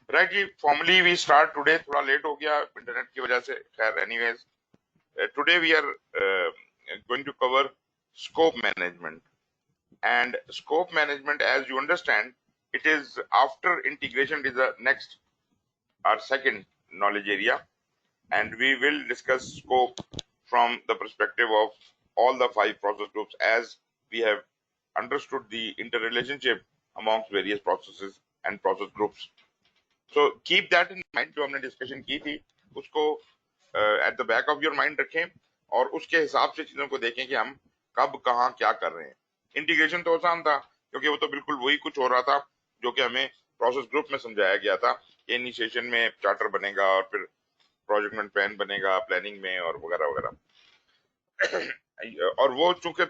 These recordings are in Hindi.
राइट जी, फॉर्मली वी स्टार्ट टुडे, थोड़ा लेट हो गया इंटरनेट की वजह से। खैर anyways, today we are going to cover scope management. And scope management, as you understand, it is after integration, it is the next or second knowledge area, and we will discuss scope from the perspective of all the 5 process groups, as we have understood the interrelationship amongst various processes and process groups. So keep that in mind, जो हमने डिस्कशन की थी उसको at the back of your mind रखें, और उसके हिसाब से चीजों को देखें कि हम कब कहाँ क्या कर रहे हैं। इंटीग्रेशन तो आसान था, क्योंकि वो तो बिल्कुल वही कुछ हो रहा था जो कि हमें प्रोसेस ग्रुप में समझाया गया था। इनिशिएशन में चार्टर बनेगा और फिर प्रोजेक्ट में प्लान बनेगा, प्लानिंग में और वगैरह वगैरह। और वो चूंकि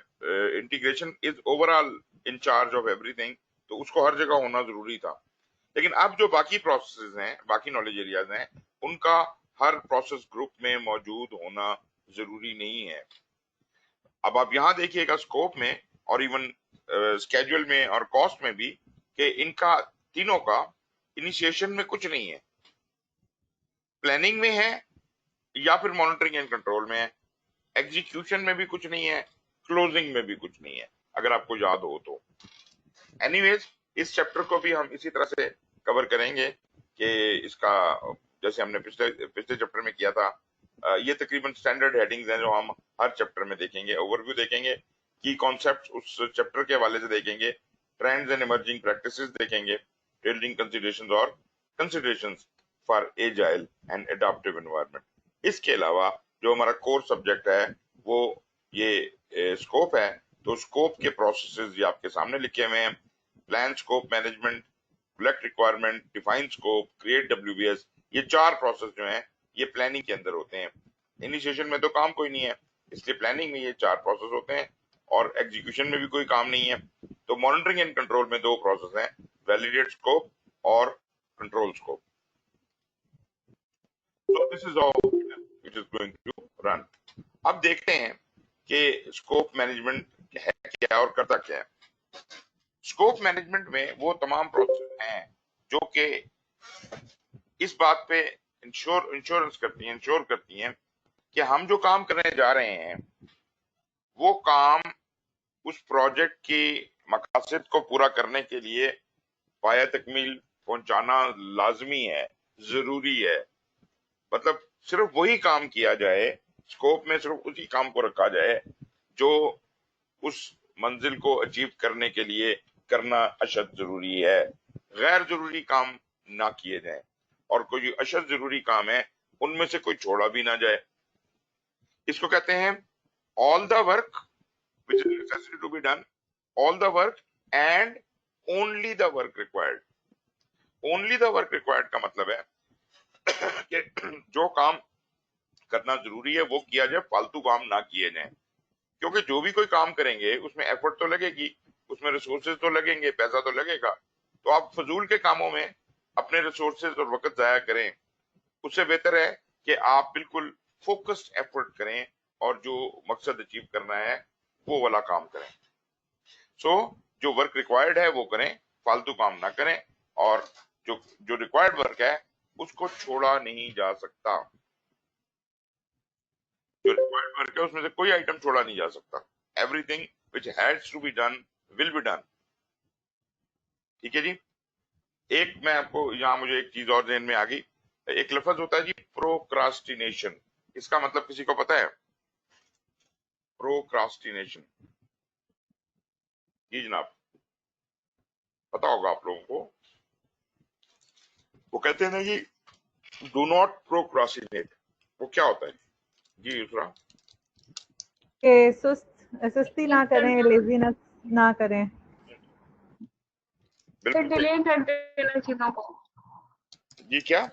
integration is overall in charge of everything, तो उसको हर जगह होना जरूरी था। लेकिन अब जो बाकी प्रोसेसेस हैं, बाकी नॉलेज एरियाज हैं, उनका हर प्रोसेस ग्रुप में मौजूद होना जरूरी नहीं है। अब आप यहां देखिएगा स्कोप में और इवन स्केड्यूल में और कॉस्ट में भी, कि इनका तीनों का इनिशिएशन में कुछ नहीं है, प्लानिंग में है, या फिर मॉनिटरिंग एंड कंट्रोल में है, एग्जीक्यूशन में भी कुछ नहीं है, क्लोजिंग में भी कुछ नहीं है, अगर आपको याद हो तो। एनीवेज, इस चैप्टर को भी हम इसी तरह से कवर करेंगे कि इसका, जैसे हमने पिछले चैप्टर में किया था। ये तकरीबन स्टैंडर्ड हेडिंग्स हैं जो हम हर चैप्टर में देखेंगे। ओवरव्यू देखेंगे, की कॉन्सेप्ट्स उस चैप्टर के हवाले से देखेंगे, ट्रेंड्स एंड इमर्जिंग प्रैक्टिसेस देखेंगे, बिल्डिंग कंसीडरेशंस और considerations for agile and adaptive environment. इसके अलावा जो हमारा कोर सब्जेक्ट है वो ये स्कोप है। तो स्कोप के प्रोसेसेस ये आपके सामने लिखे हुए हैं। Plan, scope management, collect requirement, define scope, create WBS, ये 4 प्रोसेस जो हैं ये प्लानिंग के अंदर होते हैं। इनिशिएशन में तो काम कोई नहीं है, इसलिए प्लानिंग में ये 4 प्रोसेस होते हैं, और एग्जीक्यूशन में भी कोई काम नहीं है। तो मॉनिटरिंग एंड कंट्रोल में 2 प्रोसेस हैं, वैलिडेट स्कोप और control scope. So this is how it is going to run. अब देखते हैं कि स्कोप मैनेजमेंट है क्या और करता क्या है। स्कोप मैनेजमेंट में वो तमाम प्रोसेस हैं जो कि इस बात पे इंश्योर करती हैं कि हम जो काम करने जा रहे हैं वो काम उस प्रोजेक्ट की मकासद को पूरा करने के लिए पाया तकमील पहुंचाना लाजमी है, जरूरी है। मतलब सिर्फ वही काम किया जाए, स्कोप में सिर्फ उसी काम को रखा जाए जो उस मंजिल को अचीव करने के लिए करना अशद जरूरी है। गैर जरूरी काम ना किए जाएं, और कोई अशद जरूरी काम है उनमें से कोई छोड़ा भी ना जाए। इसको कहते हैं all the work which is necessary to be done, all the work and only the work required. Only the work required का मतलब है कि जो काम करना जरूरी है वो किया जाए, फालतू काम ना किए जाएं। क्योंकि जो भी कोई काम करेंगे उसमें एफर्ट तो लगेगी, उसमें रिसोर्सेज तो लगेंगे, पैसा तो लगेगा। तो आप फजूल के कामों में अपने रिसोर्सेज और वक्त जाया करें, उससे बेहतर है कि आप बिल्कुल फोकस्ड एफर्ट करें और जो मकसद अचीव करना है वो वाला काम करें। सो जो वर्क रिक्वायर्ड है वो करें, फालतू काम ना करें, और जो जो रिक्वायर्ड वर्क है उसको छोड़ा नहीं जा सकता। जो रिक्वायर्ड वर्क है उसमें से कोई आइटम छोड़ा नहीं जा सकता। Everything which has to be done will be done. ठीक है जी। एक मैं आपको यहाँ, मुझे एक चीज और ध्यान में आ गई। एक लफ्ज होता है जी, प्रोक्रास्टिनेशन। इसका मतलब किसी को पता है? प्रोक्रास्टिनेशन, जी जनाब, पता होगा आप लोगों को। वो कहते हैं ना जी, डू नॉट प्रोक्रास्टिनेट। वो क्या होता है जी यूसरा? कि सुस्ती ना करें, लेजीनेस ना करें, बिल्कुल डिले कर देना चीजों को, जी। क्या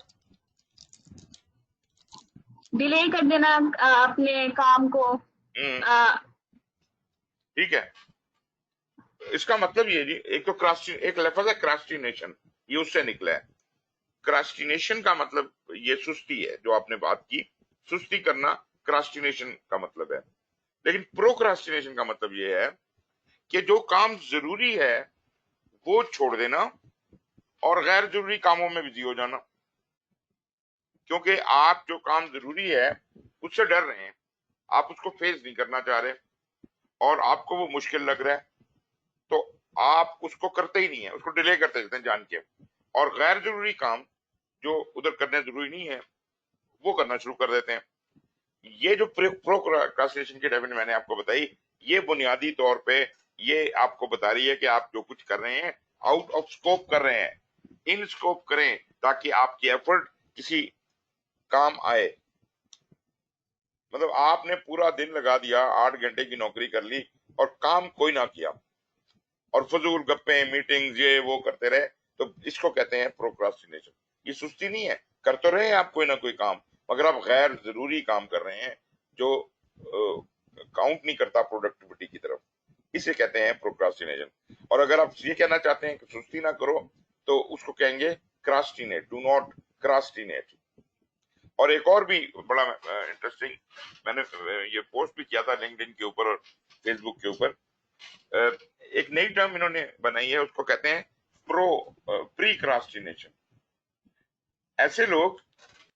डिले कर देना अपने काम को। ठीक है, इसका मतलब ये जी, एक तो एक लफ्ज है क्रास्टिनेशन, ये उससे निकला है। क्रास्टिनेशन का मतलब ये सुस्ती है, जो आपने बात की, सुस्ती करना क्रास्टिनेशन का मतलब है। लेकिन प्रोक्रास्टिनेशन का मतलब ये है कि जो काम जरूरी है वो छोड़ देना, और गैर जरूरी कामों में बिजी हो जाना, क्योंकि आप जो काम जरूरी है उससे डर रहे हैं, आप उसको फेस नहीं करना चाह रहे और आपको वो मुश्किल लग रहा है, तो आप उसको करते ही नहीं है, उसको डिले करते रहते हैं जान के, और गैर जरूरी काम जो उधर करने जरूरी नहीं है वो करना शुरू कर देते हैं। ये जो प्रोक्रास्टिनेशन की डेफिनेशन मैंने आपको बताई, ये बुनियादी तौर पे ये आपको बता रही है कि आप जो कुछ कर रहे हैं आउट ऑफ स्कोप कर रहे हैं, इन स्कोप करें ताकि आपकी एफर्ट किसी काम आए। मतलब आपने पूरा दिन लगा दिया, 8 घंटे की नौकरी कर ली और काम कोई ना किया और फजूल गप्पे मीटिंग्स ये वो करते रहे, तो इसको कहते हैं प्रोक्रास्टिनेशन। ये सुस्ती नहीं है, कर तो रहे हैं आप कोई ना कोई काम, मगर आप गैर जरूरी काम कर रहे हैं जो काउंट नहीं करता प्रोडक्टिविटी की तरफ, इसे कहते हैं प्रोक्रास्टिनेशन। और अगर आप ये कहना चाहते हैं कि सुस्ती ना करो तो उसको कहेंगे क्रास्टिनेट, डू नॉट क्रास्टिनेट। और एक और भी बड़ा इंटरेस्टिंग, मैंने ये पोस्ट भी किया था लिंक्डइन के ऊपर और फेसबुक के ऊपर, एक नई टर्म इन्होंने बनाई है, उसको कहते हैं प्रीक्रास्टिनेशन। ऐसे लोग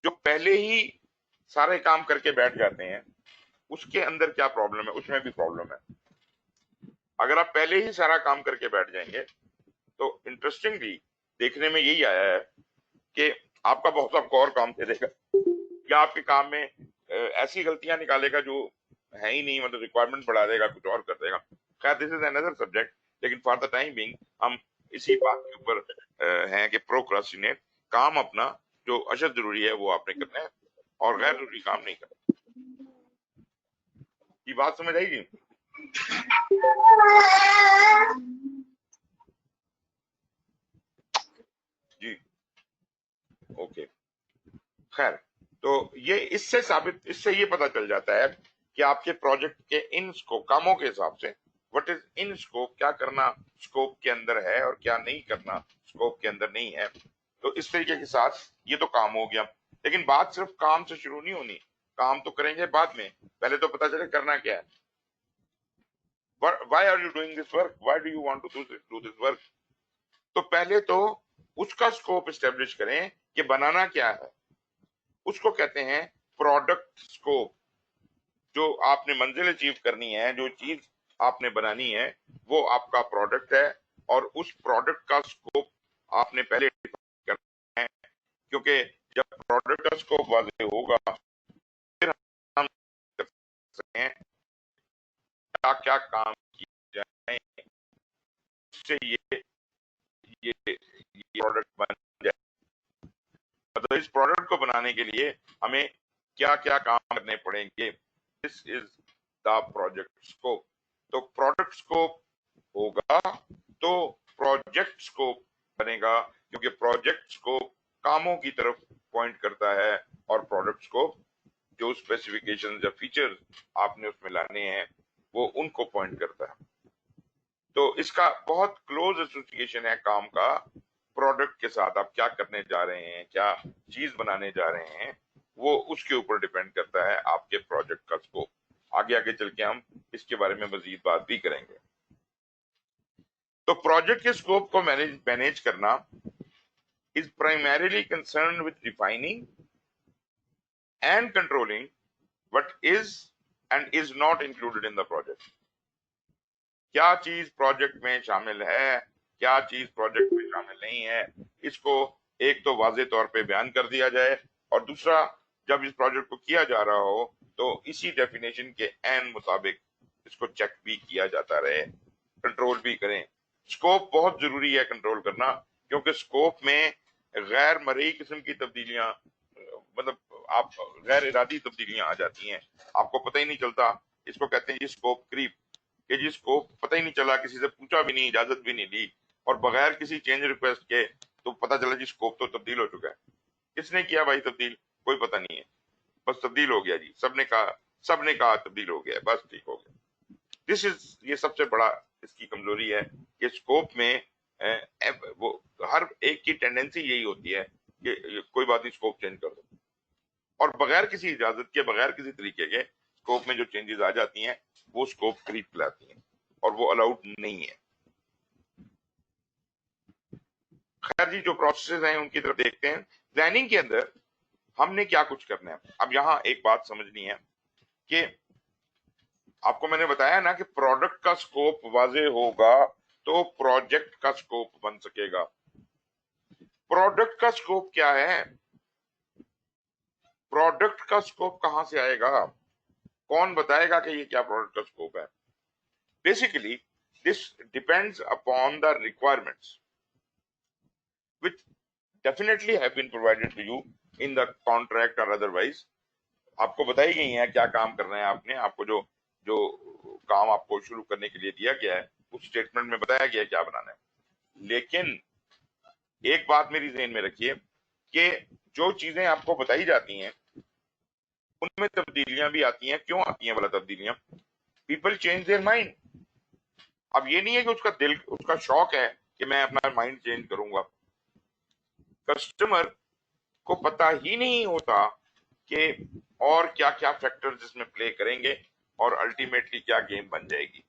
जो पहले ही सारे काम करके बैठ जाते हैं, उसके अंदर क्या प्रॉब्लम है, उसमें भी प्रॉब्लम है। अगर आप पहले ही सारा काम करके बैठ जाएंगे तो इंटरेस्टिंगली देखने में यही आया है कि आपका बहुत आपको और काम दे देगा या आपके काम में ऐसी गलतियां निकालेगा जो है ही नहीं, मतलब रिक्वायरमेंट बढ़ा देगा, कुछ और कर देगा। खैर दिस इज अनदर सब्जेक्ट, लेकिन फॉर द टाइम बीइंग हम इसी बात के ऊपर हैं कि प्रोक्रास्टिनेट, काम अपना जो अशद जरूरी है वो आपने करना है और गैर जरूरी काम नहीं करना। ये बात समझ आएगी? जी ओके। खैर तो ये इससे ये पता चल जाता है कि आपके प्रोजेक्ट के इन स्कोप कामों के हिसाब से व्हाट इज इन स्कोप, क्या करना स्कोप के अंदर है और क्या नहीं करना स्कोप के अंदर नहीं है। तो इस तरीके के साथ ये तो काम हो गया, लेकिन बात सिर्फ काम से शुरू नहीं होनी, काम तो करेंगे बाद में, पहले तो पता चले करना क्या है। Why are you doing this work, why do you want to do this work. तो पहले तो उसका स्कोप एस्टेब्लिश करें कि बनाना क्या है, उसको कहते हैं प्रोडक्ट स्कोप। जो आपने मंजिल अचीव करनी है, जो चीज आपने बनानी है, वो आपका प्रोडक्ट है, और उस प्रोडक्ट का स्कोप आपने पहले डिफाइन करना है, क्योंकि जब प्रोडक्ट का स्कोप वाज़ेह होगा फिर हम कर सकते हैं क्या क्या काम किए जाए उससे ये प्रोडक्ट बन जाए। मतलब इस प्रोडक्ट को बनाने के लिए हमें क्या क्या काम करने पड़ेंगे, this is the project scope. तो प्रोडक्ट स्कोप होगा तो प्रोजेक्ट स्कोप बनेगा, क्योंकि प्रोजेक्ट स्कोप कामों की तरफ पॉइंट करता है और प्रोडक्ट स्कोप जो स्पेसिफिकेशन या फीचर्स आपने उसमें लाने हैं वो उनको पॉइंट करता है। तो इसका बहुत क्लोज एसोसिएशन है काम का प्रोडक्ट के साथ। आप क्या करने जा रहे हैं, क्या चीज बनाने जा रहे हैं, वो उसके ऊपर डिपेंड करता है आपके प्रोजेक्ट का स्कोप। आगे आगे चल के हम इसके बारे में मजीद बात भी करेंगे। तो प्रोजेक्ट के स्कोप को मैनेज करना is primarily concern with defining and controlling what is and is not included in the project. क्या चीज प्रोजेक्ट में शामिल है, क्या चीज प्रोजेक्ट में शामिल नहीं है, इसको एक तो वाज़ेह तौर पे बयान कर दिया जाए, और दूसरा जब इस प्रोजेक्ट को किया जा रहा हो तो इसी डेफिनेशन के एन मुताबिक इसको चेक भी किया जाता रहे, कंट्रोल भी करें। स्कोप बहुत जरूरी है कंट्रोल करना, क्योंकि स्कोप में गैर मरई किस्म की तब्दीलियां, मतलब आप गैर इरादी तब्दीलियां आ जाती हैं, आपको पता ही नहीं चलता। इसको कहते हैं स्कोप क्रीप, कि जिसको पता ही नहीं चला, किसी से पूछा भी नहीं, इजाजत भी नहीं ली, और बगैर किसी चेंज रिक्वेस्ट के तो पता चला जी स्कोप तो तब्दील हो चुका है। किसने किया भाई तब्दील, कोई पता नहीं है, बस तब्दील हो गया जी, सबने कहा तब्दील हो गया, बस ठीक हो गया। दिस इज, ये सबसे बड़ा इसकी कमजोरी है कि स्कोप में वो हर एक की टेंडेंसी यही होती है कि कोई बात नहीं स्कोप चेंज कर दो, और बगैर किसी इजाजत के, बगैर किसी तरीके के स्कोप में जो चेंजेस आ जाती हैं वो स्कोप क्रीप लाती हैं और वो अलाउड नहीं है। खैर जी, जो प्रोसेस हैं उनकी तरफ देखते हैं। प्लानिंग के अंदर हमने क्या कुछ करना है। अब यहाँ एक बात समझनी है कि आपको मैंने बताया ना कि प्रोडक्ट का स्कोप वाजे होगा तो प्रोजेक्ट का स्कोप बन सकेगा। प्रोडक्ट का स्कोप क्या है? प्रोडक्ट का स्कोप कहां से आएगा? कौन बताएगा कि ये क्या प्रोडक्ट का स्कोप है? Basically this depends upon the requirements which definitely have been provided to you in the contract or otherwise। आपको बताई गई है क्या काम करना है आपने, आपको जो जो काम आपको शुरू करने के लिए दिया गया है उस स्टेटमेंट में बताया गया है क्या बनाना है। लेकिन एक बात मेरी ज़हन में रखिए कि जो चीजें आपको बताई जाती हैं उनमें तब्दीलियां भी आती हैं। क्यों आती हैं भला तब्दीलियां? People change their mind. अब ये नहीं है कि उसका दिल, उसका शौक है कि मैं अपना माइंड चेंज करूंगा। कस्टमर को पता ही नहीं होता कि और क्या क्या फैक्टर्स इसमें प्ले करेंगे और अल्टीमेटली क्या गेम बन जाएगी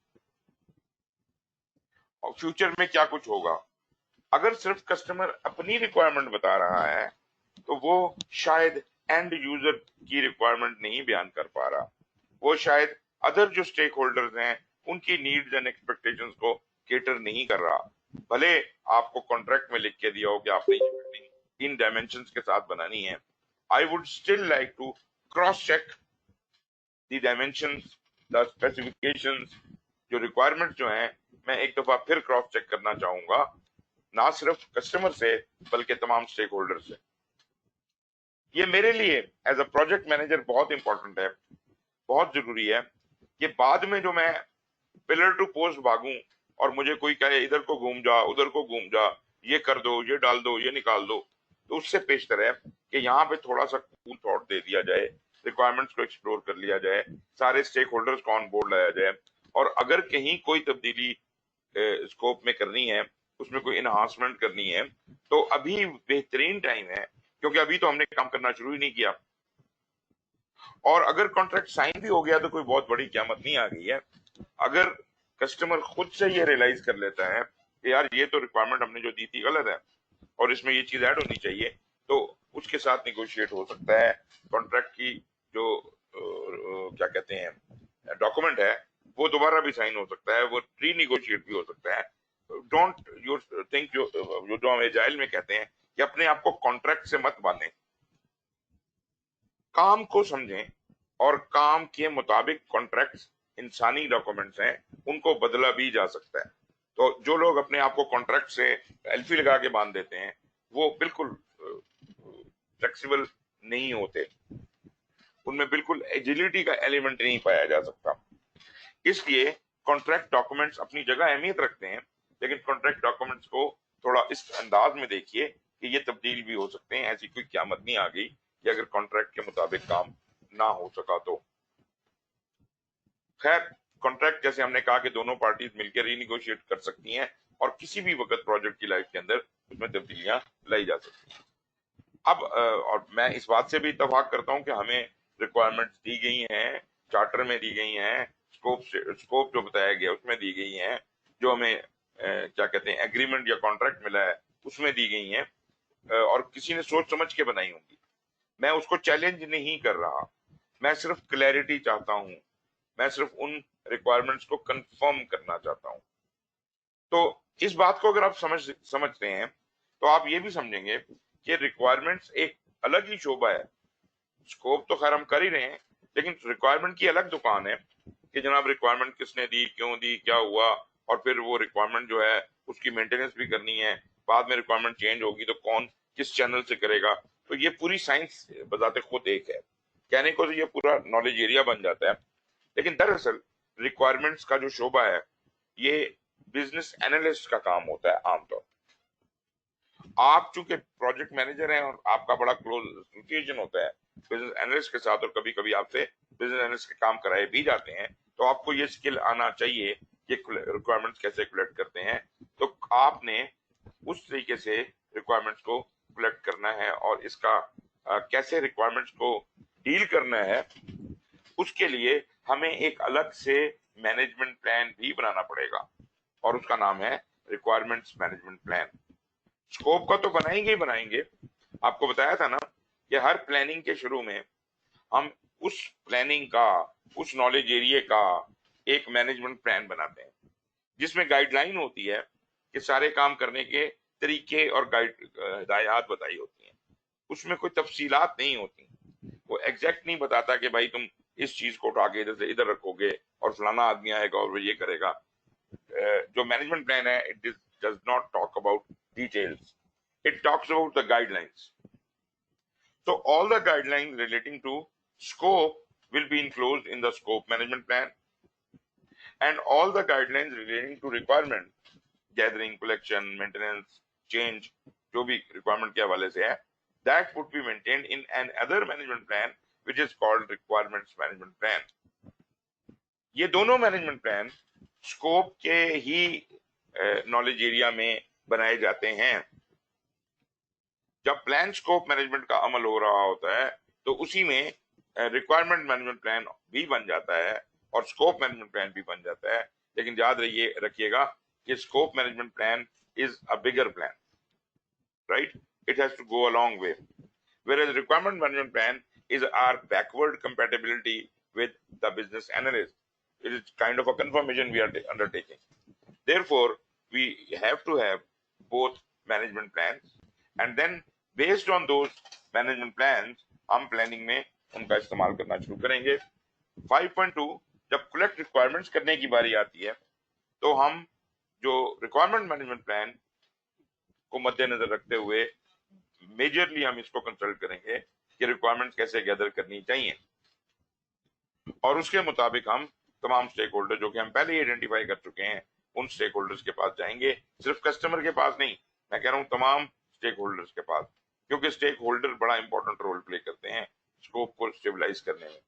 और फ्यूचर में क्या कुछ होगा। अगर सिर्फ कस्टमर अपनी रिक्वायरमेंट बता रहा है तो वो शायद एंड यूजर की रिक्वायरमेंट नहीं बयान कर पा रहा, वो शायद अदर जो स्टेक होल्डर्स हैं उनकी नीड्स एंड एक्सपेक्टेशंस को केटर नहीं कर रहा। भले आपको कॉन्ट्रैक्ट में लिख के दिया हो कि आपने ये बिल्डिंग इन डायमेंशंस के साथ बनानी है, I would still like to cross check the dimensions, the specifications, जो रिक्वायरमेंट्स जो हैं मैं एक दफा फिर क्रॉस चेक करना चाहूंगा, ना सिर्फ कस्टमर से बल्कि तमाम स्टेक होल्डर से। ये मेरे लिए एज अ प्रोजेक्ट मैनेजर बहुत इंपॉर्टेंट है, बहुत जरूरी है कि बाद में जो मैं पिलर टू पोस्ट भागूं और मुझे कोई कहे इधर को घूम जा उधर को घूम जा, ये कर दो ये डाल दो ये निकाल दो, तो उससे बेहतर है कि यहाँ पे थोड़ा सा कूल थॉट दे दिया जाए, रिक्वायरमेंट्स को एक्सप्लोर कर लिया जाए, सारे स्टेक होल्डर्स को ऑन बोर्ड लाया जाए और अगर कहीं कोई तब्दीली स्कोप में करनी है, उसमें कोई इनहांसमेंट करनी है तो अभी बेहतरीन टाइम है, क्योंकि अभी तो हमने काम करना शुरू ही नहीं किया। और अगर कॉन्ट्रैक्ट साइन भी हो गया तो कोई बहुत बड़ी क़यामत नहीं आ गई है। अगर कस्टमर खुद से ये रियलाइज कर लेता है कि यार ये तो रिक्वायरमेंट हमने जो दी थी गलत है और इसमें ये चीज ऐड होनी चाहिए, तो उसके साथ निगोशिएट हो सकता है। कॉन्ट्रैक्ट की जो क्या कहते हैं डॉक्यूमेंट है वो दोबारा भी साइन हो सकता है, वो री निगोशिएट भी हो सकता है। डोंट यू थिंक, जो हम एजाइल में कहते हैं कि अपने आप को कॉन्ट्रैक्ट से मत बांधें, काम को समझें और काम के मुताबिक कॉन्ट्रैक्ट्स इंसानी डॉक्यूमेंट्स हैं, उनको बदला भी जा सकता है। तो जो लोग अपने आप को कॉन्ट्रैक्ट से एल्फी लगा के बांध देते हैं वो बिल्कुल फ्लेक्सिबल नहीं होते, उनमें बिल्कुल एजिलिटी का एलिमेंट नहीं पाया जा सकता। इसलिए कॉन्ट्रैक्ट डॉक्यूमेंट्स अपनी जगह अहमियत रखते हैं, लेकिन कॉन्ट्रैक्ट डॉक्यूमेंट्स को थोड़ा इस अंदाज में देखिए कि ये तब्दील भी हो सकते हैं। ऐसी कोई क़यामत नहीं आ गई कि अगर कॉन्ट्रैक्ट के मुताबिक काम ना हो सका तो। खैर, कॉन्ट्रैक्ट जैसे हमने कहा कि दोनों पार्टीज मिलकर रीनिगोशिएट कर सकती हैं और किसी भी वक्त प्रोजेक्ट की लाइफ के अंदर उसमें तब्दीलियां लाई जा सकती हैं। अब और मैं इस बात से भी इत्तेफाक करता हूं कि हमें रिक्वायरमेंट्स दी गई हैं, चार्टर में दी गई हैं, स्कोप जो बताया गया उसमें दी गई हैं, जो हमें क्या कहते हैं एग्रीमेंट या कॉन्ट्रैक्ट मिला है उसमें दी गई हैं और किसी ने सोच समझ के बनाई होंगी। मैं उसको चैलेंज नहीं कर रहा, मैं सिर्फ क्लैरिटी चाहता हूं, मैं सिर्फ उन रिक्वायरमेंट्स को कंफर्म करना चाहता हूं। तो इस बात को अगर आप समझते हैं तो आप ये भी समझेंगे कि रिक्वायरमेंट्स एक अलग ही शोबा है। स्कोप तो खैर हम कर ही रहे हैं, लेकिन रिक्वायरमेंट की अलग दुकान है कि जनाब रिक्वायरमेंट किसने दी, क्यों दी, क्या हुआ, और फिर वो रिक्वायरमेंट जो है उसकी मेंटेनेंस भी करनी है। बाद में रिक्वायरमेंट चेंज होगी तो कौन किस चैनल से करेगा। तो ये पूरी साइंस बजाते खुद एक है, कहने को तो ये पूरा नॉलेज एरिया बन जाता है, लेकिन दरअसल रिक्वायरमेंट्स का जो शोबा है ये बिजनेस एनालिस्ट का काम होता है आमतौर। आप चूंकि प्रोजेक्ट मैनेजर हैं और आपका बड़ा क्लोज एसोसिएशन होता है बिजनेस एनालिस्ट के साथ, और कभी कभी आपसे बिजनेस एनालिस्ट के काम कराए भी जाते हैं, तो आपको ये स्किल आना चाहिए कि रिक्वायरमेंट्स कैसे कलेक्ट करते हैं। तो आपने उस तरीके से रिक्वायरमेंट्स को कलेक्ट करना है और इसका कैसे रिक्वायरमेंट्स को डील करना है, उसके लिए हमें एक अलग से मैनेजमेंट प्लान भी बनाना पड़ेगा और उसका नाम है रिक्वायरमेंट्स मैनेजमेंट प्लान। स्कोप का तो बनाएंगे ही बनाएंगे। आपको बताया था ना कि हर प्लानिंग के शुरू में हम उस प्लानिंग का, उस नॉलेज एरिया का एक मैनेजमेंट प्लान बनाते हैं, जिसमें गाइडलाइन होती है कि सारे काम करने के तरीके और हिदायत बताई होती हैं। उसमें कोई तफसीलात नहीं होती, वो एग्जैक्ट नहीं बताता कि भाई तुम इस चीज को उठा के इधर से इधर रखोगे और फलाना आदमी आएगा और वो ये करेगा। जो मैनेजमेंट प्लान है, it does not talk about details, it talks about the guidelines. So all the guidelines relating to scope will be enclosed in the scope management plan, and all the guidelines relating to requirement gathering, collection, maintenance, change, जो भी requirement के हवाले से है, that would be maintained in another management plan which is called requirements management plan. ये दोनों मैनेजमेंट प्लान स्कोप के ही नॉलेज एरिया में बनाए जाते हैं। जब प्लान स्कोप मैनेजमेंट का अमल हो रहा होता है तो उसी में रिक्वायरमेंट मैनेजमेंट प्लान भी बन जाता है और स्कोप मैनेजमेंट प्लान भी बन जाता है। लेकिन याद रखिएगा कि scope management plan is a bigger plan, right? It has to go a long way, whereas requirement management plan is our backward compatibility with the business analyst. It is kind of a confirmation we are undertaking. Therefore, we have to have both management plans, and then based on those management plans हम प्लानिंग में उनका इस्तेमाल करना शुरू करेंगे। 5.2 जब कलेक्ट रिक्वायरमेंट्स करने की बारी आती है तो हम जो रिक्वायरमेंट मैनेजमेंट प्लान को मद्देनजर रखते हुए मेजरली हम इसको कंसल्ट करेंगे कि रिक्वायरमेंट्स कैसे गैदर करनी चाहिए, और उसके मुताबिक हम तमाम स्टेक होल्डर जो कि हम पहले ही आइडेंटिफाई कर चुके हैं उन स्टेक होल्डर्स के पास जाएंगे। सिर्फ कस्टमर के पास नहीं, मैं कह रहा हूं तमाम स्टेक होल्डर्स के पास, क्योंकि स्टेक होल्डर बड़ा इंपॉर्टेंट रोल प्ले करते हैं स्कोप को स्टेबलाइज करने में।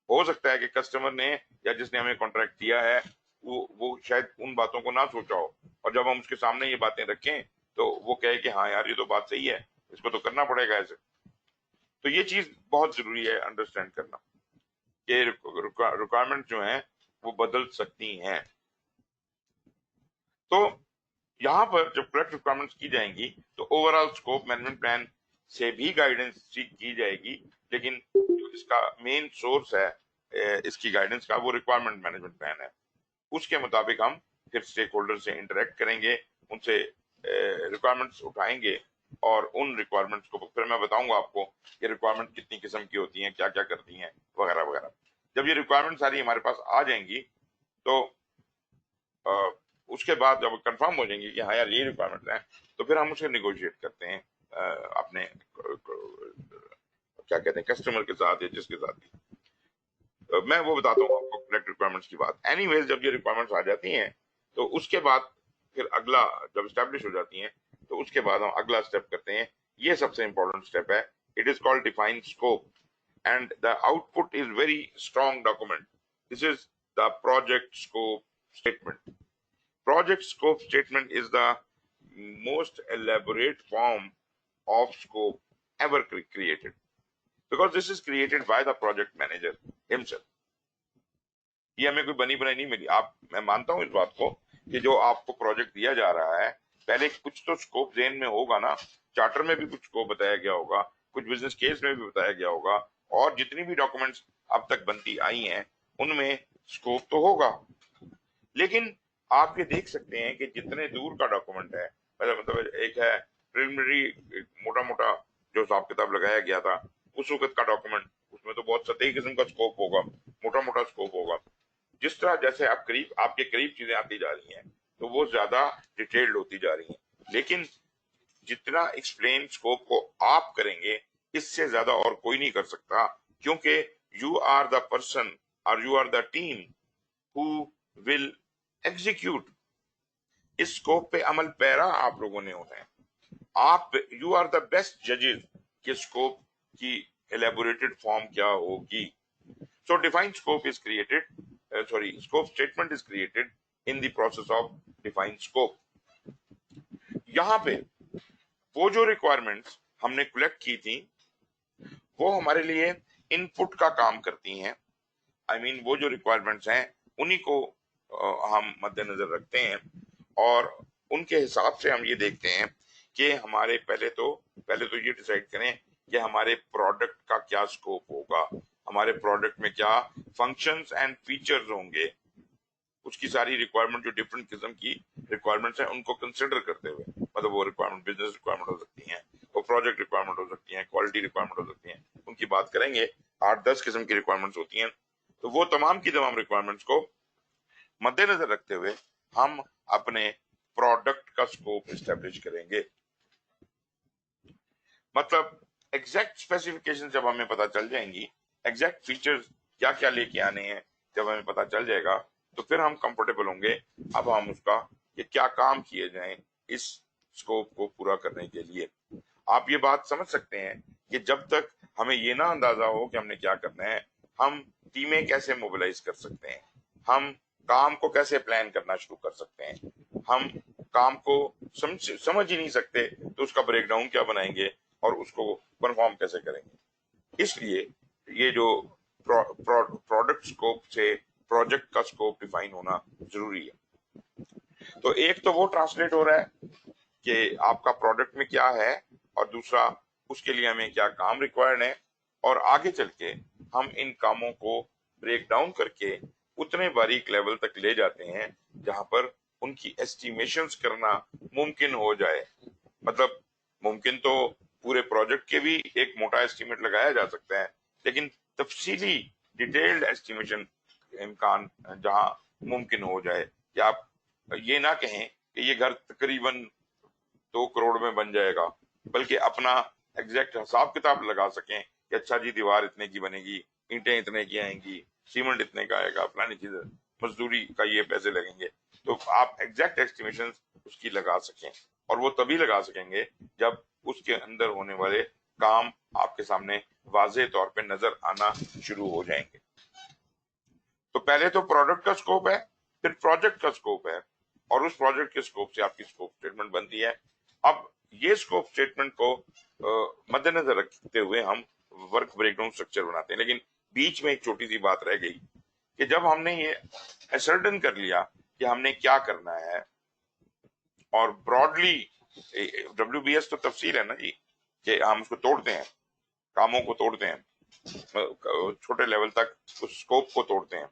हो सकता है कि कस्टमर ने या जिसने हमें कॉन्ट्रैक्ट दिया है वो शायद उन बातों को ना सोचा हो, और जब हम उसके सामने ये बातें रखें तो वो कहे कि हाँ यार ये तो बात सही है, इसको तो करना पड़ेगा ऐसे। तो ये चीज बहुत जरूरी है अंडरस्टैंड करना कि रिक्वायरमेंट जो है वो बदल सकती हैं। तो यहाँ पर जब कलेक्ट रिक्वायरमेंट्स की जाएंगी तो ओवरऑल स्कोप मैनेजमेंट प्लान से भी गाइडेंस सीख की जाएगी, लेकिन जो इसका मेन सोर्स है इसकी गाइडेंस का वो रिक्वायरमेंट मैनेजमेंट प्लान है। उसके मुताबिक हम फिर स्टेक होल्डर से इंटरेक्ट करेंगे, उनसे रिक्वायरमेंट्स उठाएंगे और उन रिक्वायरमेंट्स को फिर मैं बताऊंगा आपको कि रिक्वायरमेंट कितनी किस्म की होती हैं, क्या क्या करती हैं, वगैरह वगैरह। जब ये रिक्वायरमेंट सारी हमारे पास आ जाएंगी तो उसके बाद जब कंफर्म हो जाएंगे कि हाँ यार ये रिक्वायरमेंट है, तो फिर हम उसे निगोशिएट करते हैं अपने क्या कहते हैं कस्टमर के साथ या जिसके साथ भी। मैं वो बताता हूँ आपको कलेक्ट रिक्वायरमेंट्स की बात। एनीवेज जब ये रिक्वायरमेंट्स आ जाती हैं तो उसके बाद फिर अगला जब स्टैब्लिश हो जाती हैं तो उसके बाद हम अगला स्टेप करते हैं। ये सबसे इंपॉर्टेंट स्टेप है। It is called define scope and the output is very strong document. This is the project scope statement. Project scope statement is the most elaborate form of scope ever created, because this is created by the project manager himself. ये हमें कोई बनी बनाई नहीं मिली। मैं मानता हूं इस बात को कि जो आपको प्रोजेक्ट दिया जा रहा है पहले कुछ तो स्कोप ज़हन में होगा ना, चार्टर में भी कुछ स्कोप बताया गया होगा, कुछ बिजनेस केस में भी बताया गया होगा, और जितनी भी डॉक्यूमेंट्स अब तक बनती आई हैं उनमें स्कोप तो होगा। लेकिन आप ये देख सकते हैं कि जितने दूर का डॉक्यूमेंट है, मतलब एक है प्रिलिमिनरी मोटा मोटा जो हिसाब किताब लगाया गया था उस वक्त का डॉक्यूमेंट, उसमें तो बहुत सतही किस्म का स्कोप होगा, मोटा मोटा स्कोप होगा। जिस तरह जैसे आप आपके करीब चीजें आती जा रही हैं तो वो ज्यादा डिटेल्ड होती जा रही हैं। लेकिन जितना एक्सप्लेन स्कोप को आप करेंगे इससे ज्यादा और कोई नहीं कर सकता, क्योंकि यू आर द पर्सन और you are the team who will execute. इस स्कोप पे अमल पैरा आप लोगों ने होना है। आप यू आर द बेस्ट जजेस कि स्कोप की एलेबोरेटेड फॉर्म क्या होगी। सो define scope is created, scope statement is created in the process of define scope. यहाँ पे वो जो रिक्वायरमेंट्स हमने कलेक्ट की थी वो हमारे लिए इनपुट का काम करती हैं। आई मीन वो जो रिक्वायरमेंट्स हैं उन्हीं को हम मद्देनजर रखते हैं और उनके हिसाब से हम ये देखते हैं कि हमारे पहले तो ये डिसाइड करें कि हमारे प्रोडक्ट का क्या स्कोप होगा, हमारे प्रोडक्ट में क्या फंक्शंस एंड फीचर्स होंगे, उसकी सारी रिक्वायरमेंट जो डिफरेंट किस्म की रिक्वायरमेंट्स हैं उनको कंसिडर करते हुए, मतलब वो रिक्वायरमेंट बिजनेस रिक्वायरमेंट हो सकती हैं, वो प्रोजेक्ट रिक्वायरमेंट हो सकती हैं, क्वालिटी रिक्वायरमेंट हो सकती हैं, उनकी बात करेंगे। 8-10 किस्म की रिक्वायरमेंट्स होती हैं, तो वो तमाम की तमाम रिक्वायरमेंट्स को मद्देनजर रखते हुए हम अपने प्रोडक्ट का स्कोप एस्टेब्लिश करेंगे। मतलब एग्जैक्ट स्पेसिफिकेशन जब हमें पता चल जाएंगी, एग्जैक्ट फीचर्स क्या क्या लेके आने हैं जब हमें पता चल जाएगा, तो फिर हम कंफर्टेबल होंगे अब हम उसका कि क्या काम किए जाएं इस स्कोप को पूरा करने के लिए। आप ये बात समझ सकते हैं कि जब तक हमें ये ना अंदाजा हो कि हमने क्या करना है, हम टीमें कैसे मोबिलाइज कर सकते हैं, हम काम को कैसे प्लान करना शुरू कर सकते हैं, हम काम को समझ ही नहीं सकते तो उसका ब्रेकडाउन क्या बनाएंगे और उसको परफॉर्म कैसे करेंगे। इसलिए ये जो प्रोडक्ट स्कोप से प्रोजेक्ट का स्कोप डिफाइन होना जरूरी है। तो एक तो वो ट्रांसलेट हो रहा है कि आपका प्रोडक्ट में क्या है, और दूसरा उसके लिए हमें क्या काम रिक्वायर्ड है, और आगे चल के हम इन कामों को ब्रेक डाउन करके उतने बारीक लेवल तक ले जाते हैं जहां पर उनकी एस्टिमेशंस करना मुमकिन हो जाए। मतलब मुमकिन तो पूरे प्रोजेक्ट के भी एक मोटा एस्टिमेट लगाया जा सकता है, लेकिन तफसीली डिटेल्ड एस्टिमेशन इम्कान जहां मुमकिन हो जाए कि आप ये ना कहें कि ये घर तकरीबन 2 करोड़ में बन जाएगा, बल्कि अपना एग्जैक्ट हिसाब किताब लगा सकें कि अच्छा जी दीवार इतने की बनेगी, ईंटें इतने की आएंगी, सीमेंट इतने का आएगा, फलानी चीज, मजदूरी का ये पैसे लगेंगे। तो आप एग्जैक्ट एस्टिमेशन उसकी लगा सकें, और वो तभी लगा सकेंगे जब उसके अंदर होने वाले काम आपके सामने वाज़ेह तौर पे नजर आना शुरू हो जाएंगे। तो पहले तो प्रोडक्ट का स्कोप है, फिर प्रोजेक्ट का स्कोप है, और उस प्रोजेक्ट के स्कोप से आपकी स्कोप स्टेटमेंट बनती है। अब ये स्कोप स्टेटमेंट को मद्देनजर रखते हुए हम वर्क ब्रेकडाउन स्ट्रक्चर बनाते हैं। लेकिन बीच में एक छोटी सी बात रह गई कि जब हमने ये असर्टन कर लिया कि हमने क्या करना है, और ब्रॉडली WBS तो तफसील है ना जी, कि हम उसको तोड़ते हैं, कामों को तोड़ते हैं, छोटे लेवल तक उस स्कोप को तोड़ते हैं।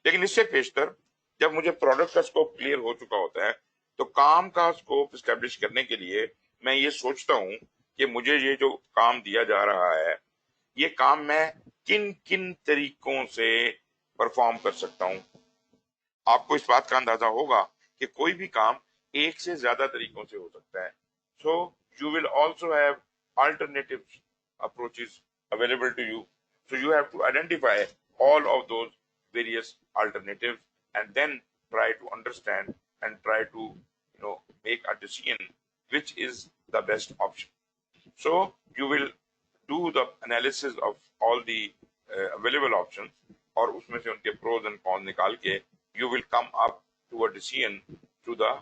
लेकिन इससे पेशतर जब मुझे प्रोडक्ट का स्कोप क्लियर हो चुका होता है, तो काम का स्कोप स्टैब्लिश करने के लिए मैं ये सोचता हूं कि मुझे ये जो काम दिया जा रहा है, ये काम मैं किन किन तरीकों से परफॉर्म कर सकता हूं। आपको इस बात का अंदाजा होगा कि कोई भी काम एक से ज्यादा तरीकों से हो सकता है। So you will also have alternative approaches available to you, so you have to identify all of those various alternatives and then try to understand and try to make a decision which is the best option. So you will do the analysis of all the available options, और उसमें से उनके pros and cons निकाल के you will come up to a decision to the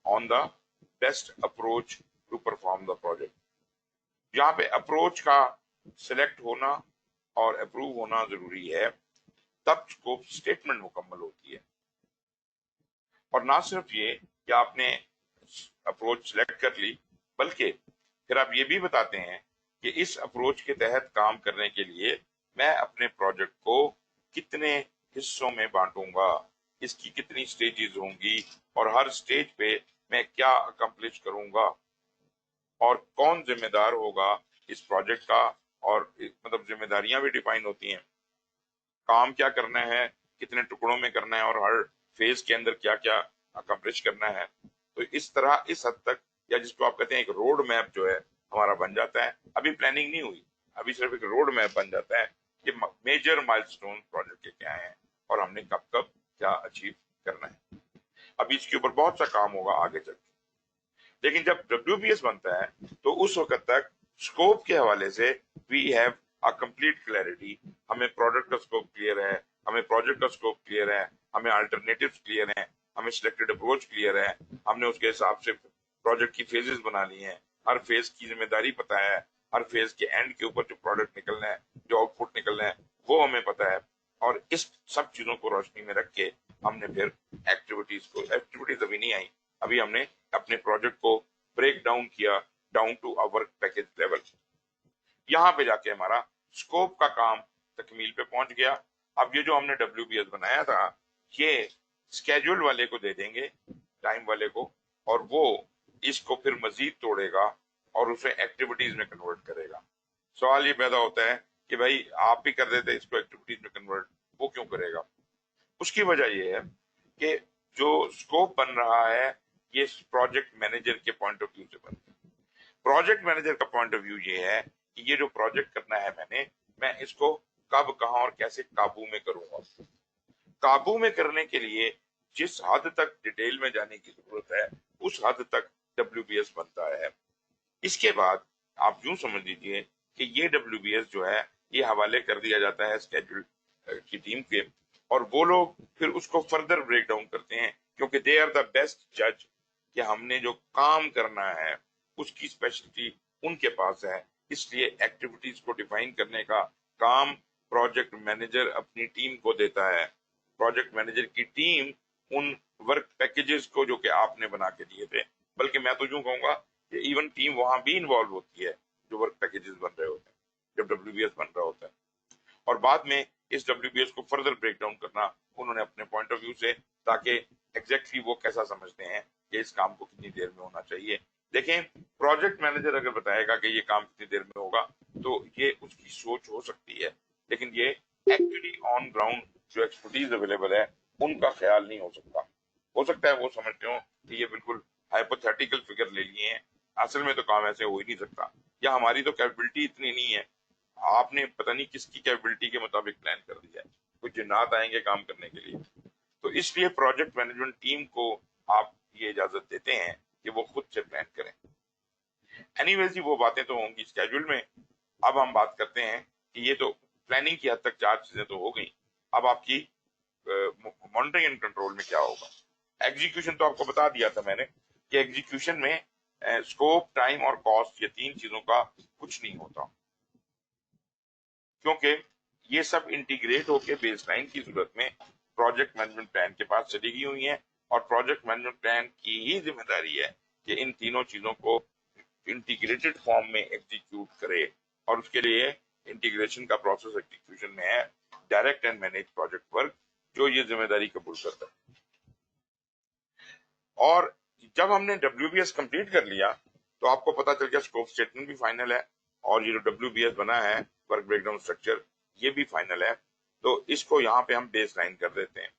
on the best approach to perform the project. यहाँ पे अप्रोच का सिलेक्ट होना और अप्रूव होना जरूरी है, तब स्कोप स्टेटमेंट मुकम्मल होती है। और ना सिर्फ ये कि आपने अप्रोच सिलेक्ट कर ली, बल्कि फिर आप ये भी बताते हैं कि इस अप्रोच के तहत काम करने के लिए मैं अपने प्रोजेक्ट को कितने हिस्सों में बांटूंगा, इसकी कितनी स्टेजेस होंगी, और हर स्टेज पे मैं क्या अकम्प्लिश करूंगा, और कौन जिम्मेदार होगा इस प्रोजेक्ट का, और मतलब जिम्मेदारियां भी डिफाइन होती हैं, काम क्या करना है, कितने टुकड़ों में करना है, और हर फेज के अंदर क्या क्या अकम्प्लिश करना है। तो इस तरह इस हद तक, या जिसको आप कहते हैं एक रोड मैप जो है हमारा बन जाता है। अभी प्लानिंग नहीं हुई, अभी सिर्फ एक रोड मैप बन जाता है कि मेजर माइलस्टोन प्रोजेक्ट के क्या है और हमने कब कब क्या अचीव करना है। अभी इसके ऊपर बहुत सा काम होगा आगे चल के। लेकिन जब WBS बनता है तो उस वक्त तक स्कोप के हवाले से we have a complete clarity. हमें प्रोडक्ट का स्कोप क्लियर है, हमें प्रोजेक्ट का स्कोप क्लियर है, हमें अल्टरनेटिव्स क्लियर हैं, हमें सिलेक्टेड अप्रोच क्लियर है, हमने उसके हिसाब से प्रोजेक्ट की फेजेस बना ली हैं, हर फेज की जिम्मेदारी पता है, हर फेज के एंड के ऊपर जो प्रोडक्ट निकलना है, जो आउटपुट निकलना है, वो हमें पता है। और इस सब चीजों को रोशनी में रख के हमने फिर एक्टिविटीज अभी नहीं आई, अभी हमने अपने प्रोजेक्ट को ब्रेक डाउन किया down to a work package level. यहाँ पे जाके हमारा स्कोप का काम तकमील पे पहुंच गया। अब ये जो हमने WBS बनाया था ये स्केड्यूल वाले को दे देंगे, टाइम वाले को, और वो इसको फिर मजीद तोड़ेगा और उसे एक्टिविटीज में कन्वर्ट करेगा। सवाल ये पैदा होता है कि भाई आप ही कर देते इसको एक्टिविटीज में कन्वर्ट, वो क्यों करेगा? उसकी वजह ये है कि जो स्कोप बन रहा है ये प्रोजेक्ट मैनेजर के पॉइंट ऑफ व्यू से बन रहा है। प्रोजेक्ट मैनेजर का पॉइंट ऑफ व्यू ये है कि ये जो प्रोजेक्ट करना है मैं इसको कब, कहां और कैसे काबू में करूंगा। काबू में करने के लिए जिस हद तक डिटेल में जाने की जरूरत है उस हद तक WBS बनता है। इसके बाद आप यूं समझ लीजिए कि ये WBS जो है ये हवाले कर दिया जाता है स्केड्यूल की टीम के, और वो लोग फिर उसको फर्दर ब्रेक डाउन करते हैं क्योंकि दे आर द बेस्ट जज कि हमने जो काम करना है उसकी स्पेशलिटी उनके पास है। इसलिए एक्टिविटीज को डिफाइन करने का काम प्रोजेक्ट मैनेजर अपनी टीम को देता है। प्रोजेक्ट मैनेजर की टीम उन वर्क पैकेजेस को जो कि आपने बना के दिए थे, बल्कि मैं तो यूं कहूंगा कि इवन टीम वहां भी इन्वॉल्व होती है जो वर्क पैकेजेस बन रहे होते हैं जब WBS बन रहा होता है, और बाद में इस WBS को फर्दर ब्रेक डाउन करना उन्होंने अपने पॉइंट ऑफ व्यू से, ताकि एग्जैक्टली वो कैसा समझते हैं कि इस काम को कितनी देर में होना चाहिए। देखें, प्रोजेक्ट मैनेजर अगर बताएगा कि ये काम कितनी देर में होगा तो ये उसकी सोच हो सकती है, लेकिन ये एक्चुअली ऑन ग्राउंड जो एक्सपर्टीज अवेलेबल है उनका ख्याल नहीं हो सकता। हो सकता है वो समझते हो कि ये बिल्कुल हाइपोथेटिकल फिगर ले लिए हैं, असल में तो काम ऐसे हो ही नहीं सकता, या हमारी तो कैपेबिलिटी इतनी नहीं है। आपने पता नहीं किसकी कैपेबिलिटी के मुताबिक प्लान कर दिया है, कुछ जिन्नात आएंगे काम करने के लिए। तो इसलिए प्रोजेक्ट मैनेजमेंट टीम को आप ये इजाजत देते हैं कि वो खुद से प्लान करें। एनीवेज वो बातें तो होंगी स्केड्यूल में। अब हम बात करते हैं कि ये तो प्लानिंग की हद तक 4 चीजें तो हो गई। अब आपकी मॉनिटरिंग एंड कंट्रोल में क्या होगा। एग्जीक्यूशन तो आपको बता दिया था मैंने कि एग्जीक्यूशन में स्कोप, टाइम और कॉस्ट, ये 3 चीजों का कुछ नहीं होता, क्योंकि ये सब इंटीग्रेट होके बेसलाइन की सूरत में प्रोजेक्ट मैनेजमेंट प्लान के पास चली गई हुई है, और प्रोजेक्ट मैनेजमेंट प्लान की ही जिम्मेदारी है कि इन तीनों चीजों को इंटीग्रेटेड फॉर्म में एग्जीक्यूट करे, और उसके लिए इंटीग्रेशन का प्रोसेस एग्जीक्यूशन में है direct and manage project work, जो ये जिम्मेदारी कबूल करता है। और जब हमने WBS कंप्लीट कर लिया तो आपको पता चल गया स्कोप स्टेटमेंट भी फाइनल है, और ये जो WBS बना है वर्क ब्रेकडाउन स्ट्रक्चर ये भी फाइनल है। तो इसको यहाँ पे हम बेस लाइन कर देते हैं,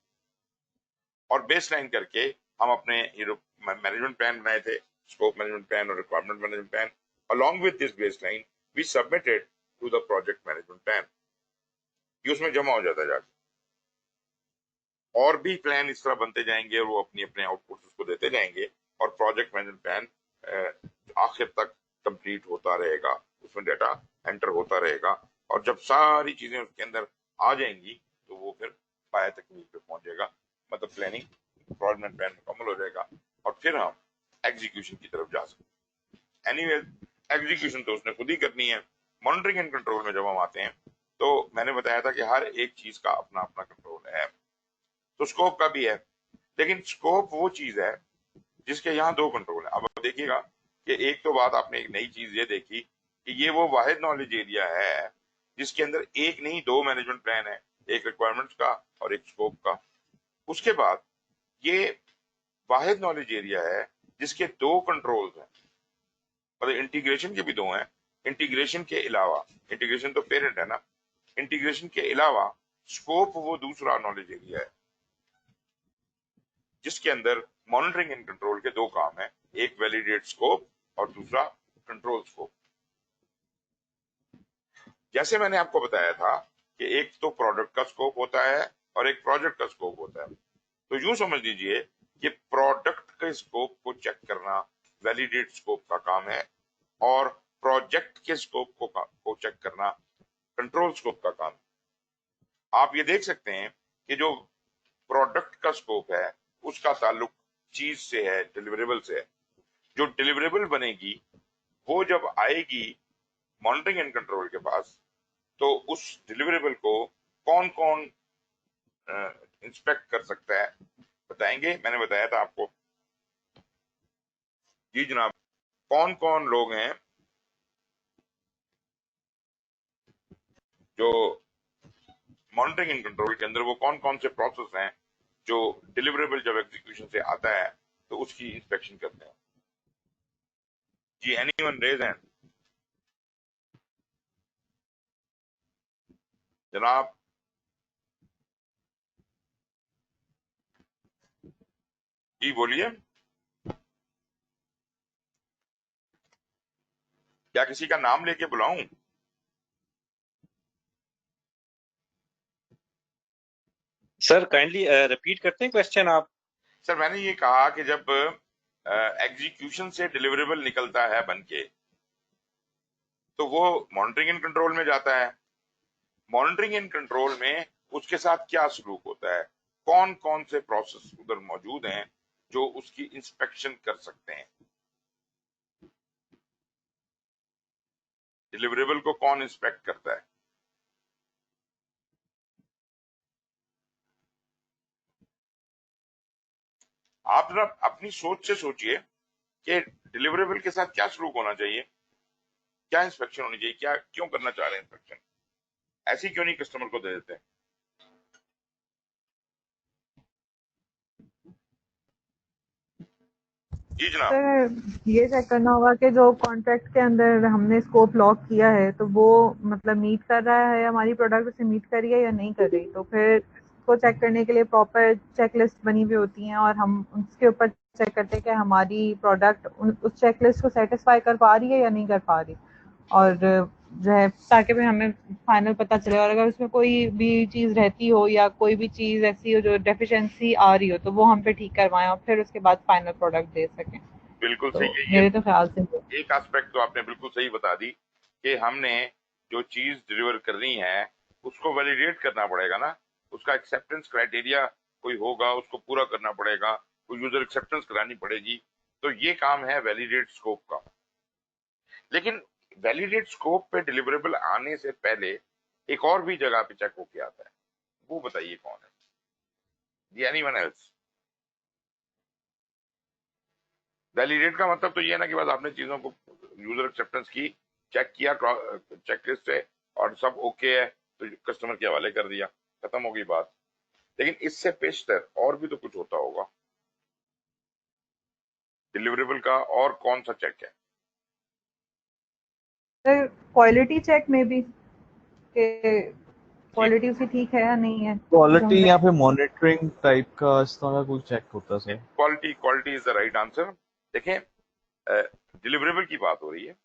और बेस लाइन करके हम अपने ये जो मैनेजमेंट प्लान बनाए थे, स्कोप मैनेजमेंट प्लान और requirement management plan, along with this baseline we submitted to the project management plan, ये उसमें जमा हो जाता है जाके। और भी प्लान इस तरह बनते जाएंगे और वो अपनी अपने आउटपुट उसको देते जाएंगे, और प्रोजेक्ट मैनेजमेंट प्लान आखिर तक कंप्लीट होता रहेगा, उसमें डाटा एंटर होता रहेगा, और जब सारी चीजें उसके अंदर आ जाएंगी तो वो फिर पाया तकमील पे पहुंचेगा, मतलब प्लानिंग प्रोजेक्ट प्लान मुकम्मल हो जाएगा, और फिर हम एग्जीक्यूशन की तरफ जा सकते। एनीवे एग्जीक्यूशन तो उसने खुद ही करनी है। मॉनिटरिंग एंड कंट्रोल में जब हम आते हैं तो मैंने बताया था कि हर एक चीज का अपना अपना कंट्रोल है, तो स्कोप का भी है, लेकिन स्कोप वो चीज है जिसके यहाँ 2 कंट्रोल है। अब देखिएगा कि एक तो बात आपने एक नई चीज ये देखी कि ये वो वाहिद नॉलेज एरिया है जिसके अंदर एक नहीं 2 मैनेजमेंट प्लान है, एक रिक्वायरमेंट्स का और एक स्कोप का। उसके बाद ये वाहिद नॉलेज एरिया है जिसके 2 कंट्रोल्स हैं, मतलब इंटीग्रेशन के भी 2 हैं। इंटीग्रेशन के अलावा, इंटीग्रेशन तो पेरेंट है ना, इंटीग्रेशन के अलावा स्कोप वो दूसरा नॉलेज एरिया है जिसके अंदर मॉनिटरिंग एंड कंट्रोल के 2 काम हैं, एक वैलिडेट स्कोप और दूसरा कंट्रोल स्कोप। जैसे मैंने आपको बताया था कि एक तो प्रोडक्ट का स्कोप होता है और एक प्रोजेक्ट का स्कोप होता है, तो यूं समझ लीजिए कि प्रोडक्ट के स्कोप को चेक करना वैलिडेट स्कोप का काम है, और प्रोजेक्ट के स्कोप को चेक करना कंट्रोल स्कोप का काम है। आप ये देख सकते हैं कि जो प्रोडक्ट का स्कोप है उसका ताल्लुक चीज से है, डिलीवरेबल से है। जो डिलीवरेबल बनेगी वो जब आएगी मॉनिटरिंग एंड कंट्रोल के पास, तो उस डिलीवरेबल को कौन कौन इंस्पेक्ट कर सकता है बताएंगे। मैंने बताया था आपको। जी जनाब। कौन कौन लोग हैं जो मॉनिटरिंग एंड कंट्रोल के अंदर, वो कौन कौन से प्रोसेस हैं जो डिलीवरेबल जब एग्जीक्यूशन से आता है तो उसकी इंस्पेक्शन करते हैं? जी, एनीवन रेज हैंड? जनाब, जी बोलिए। क्या किसी का नाम लेके बुलाऊं? सर काइंडली रिपीट करते हैं क्वेश्चन आप। सर, मैंने ये कहा कि जब एग्जीक्यूशन से डिलीवरेबल निकलता है बनके, तो वो मॉनिटरिंग एंड कंट्रोल में जाता है। मॉनिटरिंग एंड कंट्रोल में उसके साथ क्या सलूक होता है, कौन कौन से प्रोसेस उधर मौजूद हैं जो उसकी इंस्पेक्शन कर सकते हैं? डिलीवरेबल को कौन इंस्पेक्ट करता है? आप जरा अपनी सोच से सोचिए कि डिलीवरेबल के साथ क्या सलूक होना चाहिए, क्या इंस्पेक्शन होनी चाहिए, क्या क्यों करना चाह रहे हैं इंस्पेक्शन, ऐसी क्यों नहीं कस्टमर को दे देते हैं? जी जनाब। सर ये चेक करना होगा कि जो कॉन्ट्रैक्ट के अंदर हमने स्कोप लॉक किया है तो वो मतलब मीट कर रहा है, हमारी प्रोडक्ट उसे मीट कर रही है या नहीं कर रही। तो फिर उसको चेक करने के लिए प्रॉपर चेकलिस्ट बनी हुई होती हैं और हम उसके ऊपर चेक करते हैं कि हमारी प्रोडक्ट उस चेकलिस्ट को सेटिस्फाई कर पा रही है या नहीं कर पा रही, और जो है ताकि फिर हमें फाइनल पता चले। और अगर उसमें कोई भी चीज़ रहती हो या कोई भी चीज़ ऐसी हो जो डेफिशिएंसी आ रही हो तो वो हम पे ठीक करवाएं और फिर उसके बाद फाइनल प्रोडक्ट दे सकें। बिल्कुल तो सही है। ये मेरे तो ख्याल से एक एस्पेक्ट तो आपने बिल्कुल सही बता दी कि हमने जो चीज डिलीवर करनी है उसको वैलिडेट करना पड़ेगा ना, उसका एक्सेप्टेंस क्राइटेरिया कोई होगा, उसको पूरा करना पड़ेगा, कोई यूजर एक्सेप्टेंस करानी पड़ेगी। तो ये काम है वैलिडेट स्कोप का। लेकिन वैलिडेट स्कोप पे डिलीवरेबल आने से पहले एक और भी जगह पे चेक होके आता है, वो बताइए कौन है? जी, एनीवन एल्स? वैलिडेट का मतलब तो ये है ना कि बस आपने चीजों को, यूजर एक्सेप्टेंस की चेक किया चेकलिस्ट से और सब ओके है तो कस्टमर के हवाले कर दिया, खत्म हो गई बात। लेकिन इससे पेशतर और भी तो कुछ होता होगा डिलीवरेबल का, और कौन सा चेक है? सर क्वालिटी चेक में भी कि जी, क्वालिटी उसकी ठीक है या नहीं है जो क्वालिटी हमने। या फिर मॉनिटरिंग टाइप का इस तरह का कोई चेक होता है sir? Quality, quality is the right answer. देखें, डिलीवरेबल की बात हो रही है,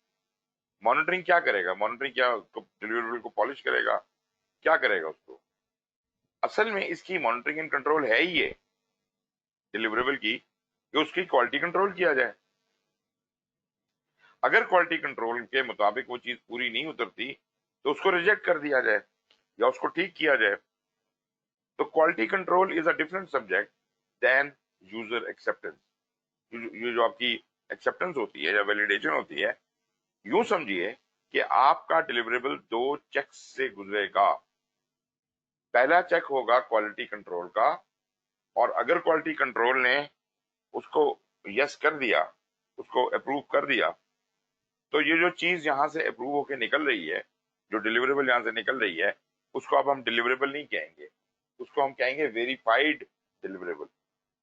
मॉनिटरिंग क्या करेगा? मॉनिटरिंग क्या डिलीवरेबल को पॉलिश करेगा? क्या करेगा उसको? असल में इसकी मॉनिटरिंग एंड कंट्रोल है ही ये डिलीवरेबल की, कि उसकी क्वालिटी कंट्रोल किया जाए। अगर क्वालिटी कंट्रोल के मुताबिक वो चीज पूरी नहीं उतरती तो उसको रिजेक्ट कर दिया जाए या उसको ठीक किया जाए। तो quality control is a different subject than user acceptance. ये जो आपकी एक्सेप्टेंस होती है या वैलिडेशन होती है, यूं समझिए कि आपका डिलीवरेबल दो चेक्स से गुजरेगा। पहला चेक होगा क्वालिटी कंट्रोल का, और अगर क्वालिटी कंट्रोल ने उसको यस कर दिया, उसको अप्रूव कर दिया, तो ये जो चीज यहां से अप्रूव होकर निकल रही है, जो डिलीवरेबल यहां से निकल रही है, उसको अब हम डिलीवरेबल नहीं कहेंगे, उसको हम कहेंगे वेरीफाइड डिलीवरेबल।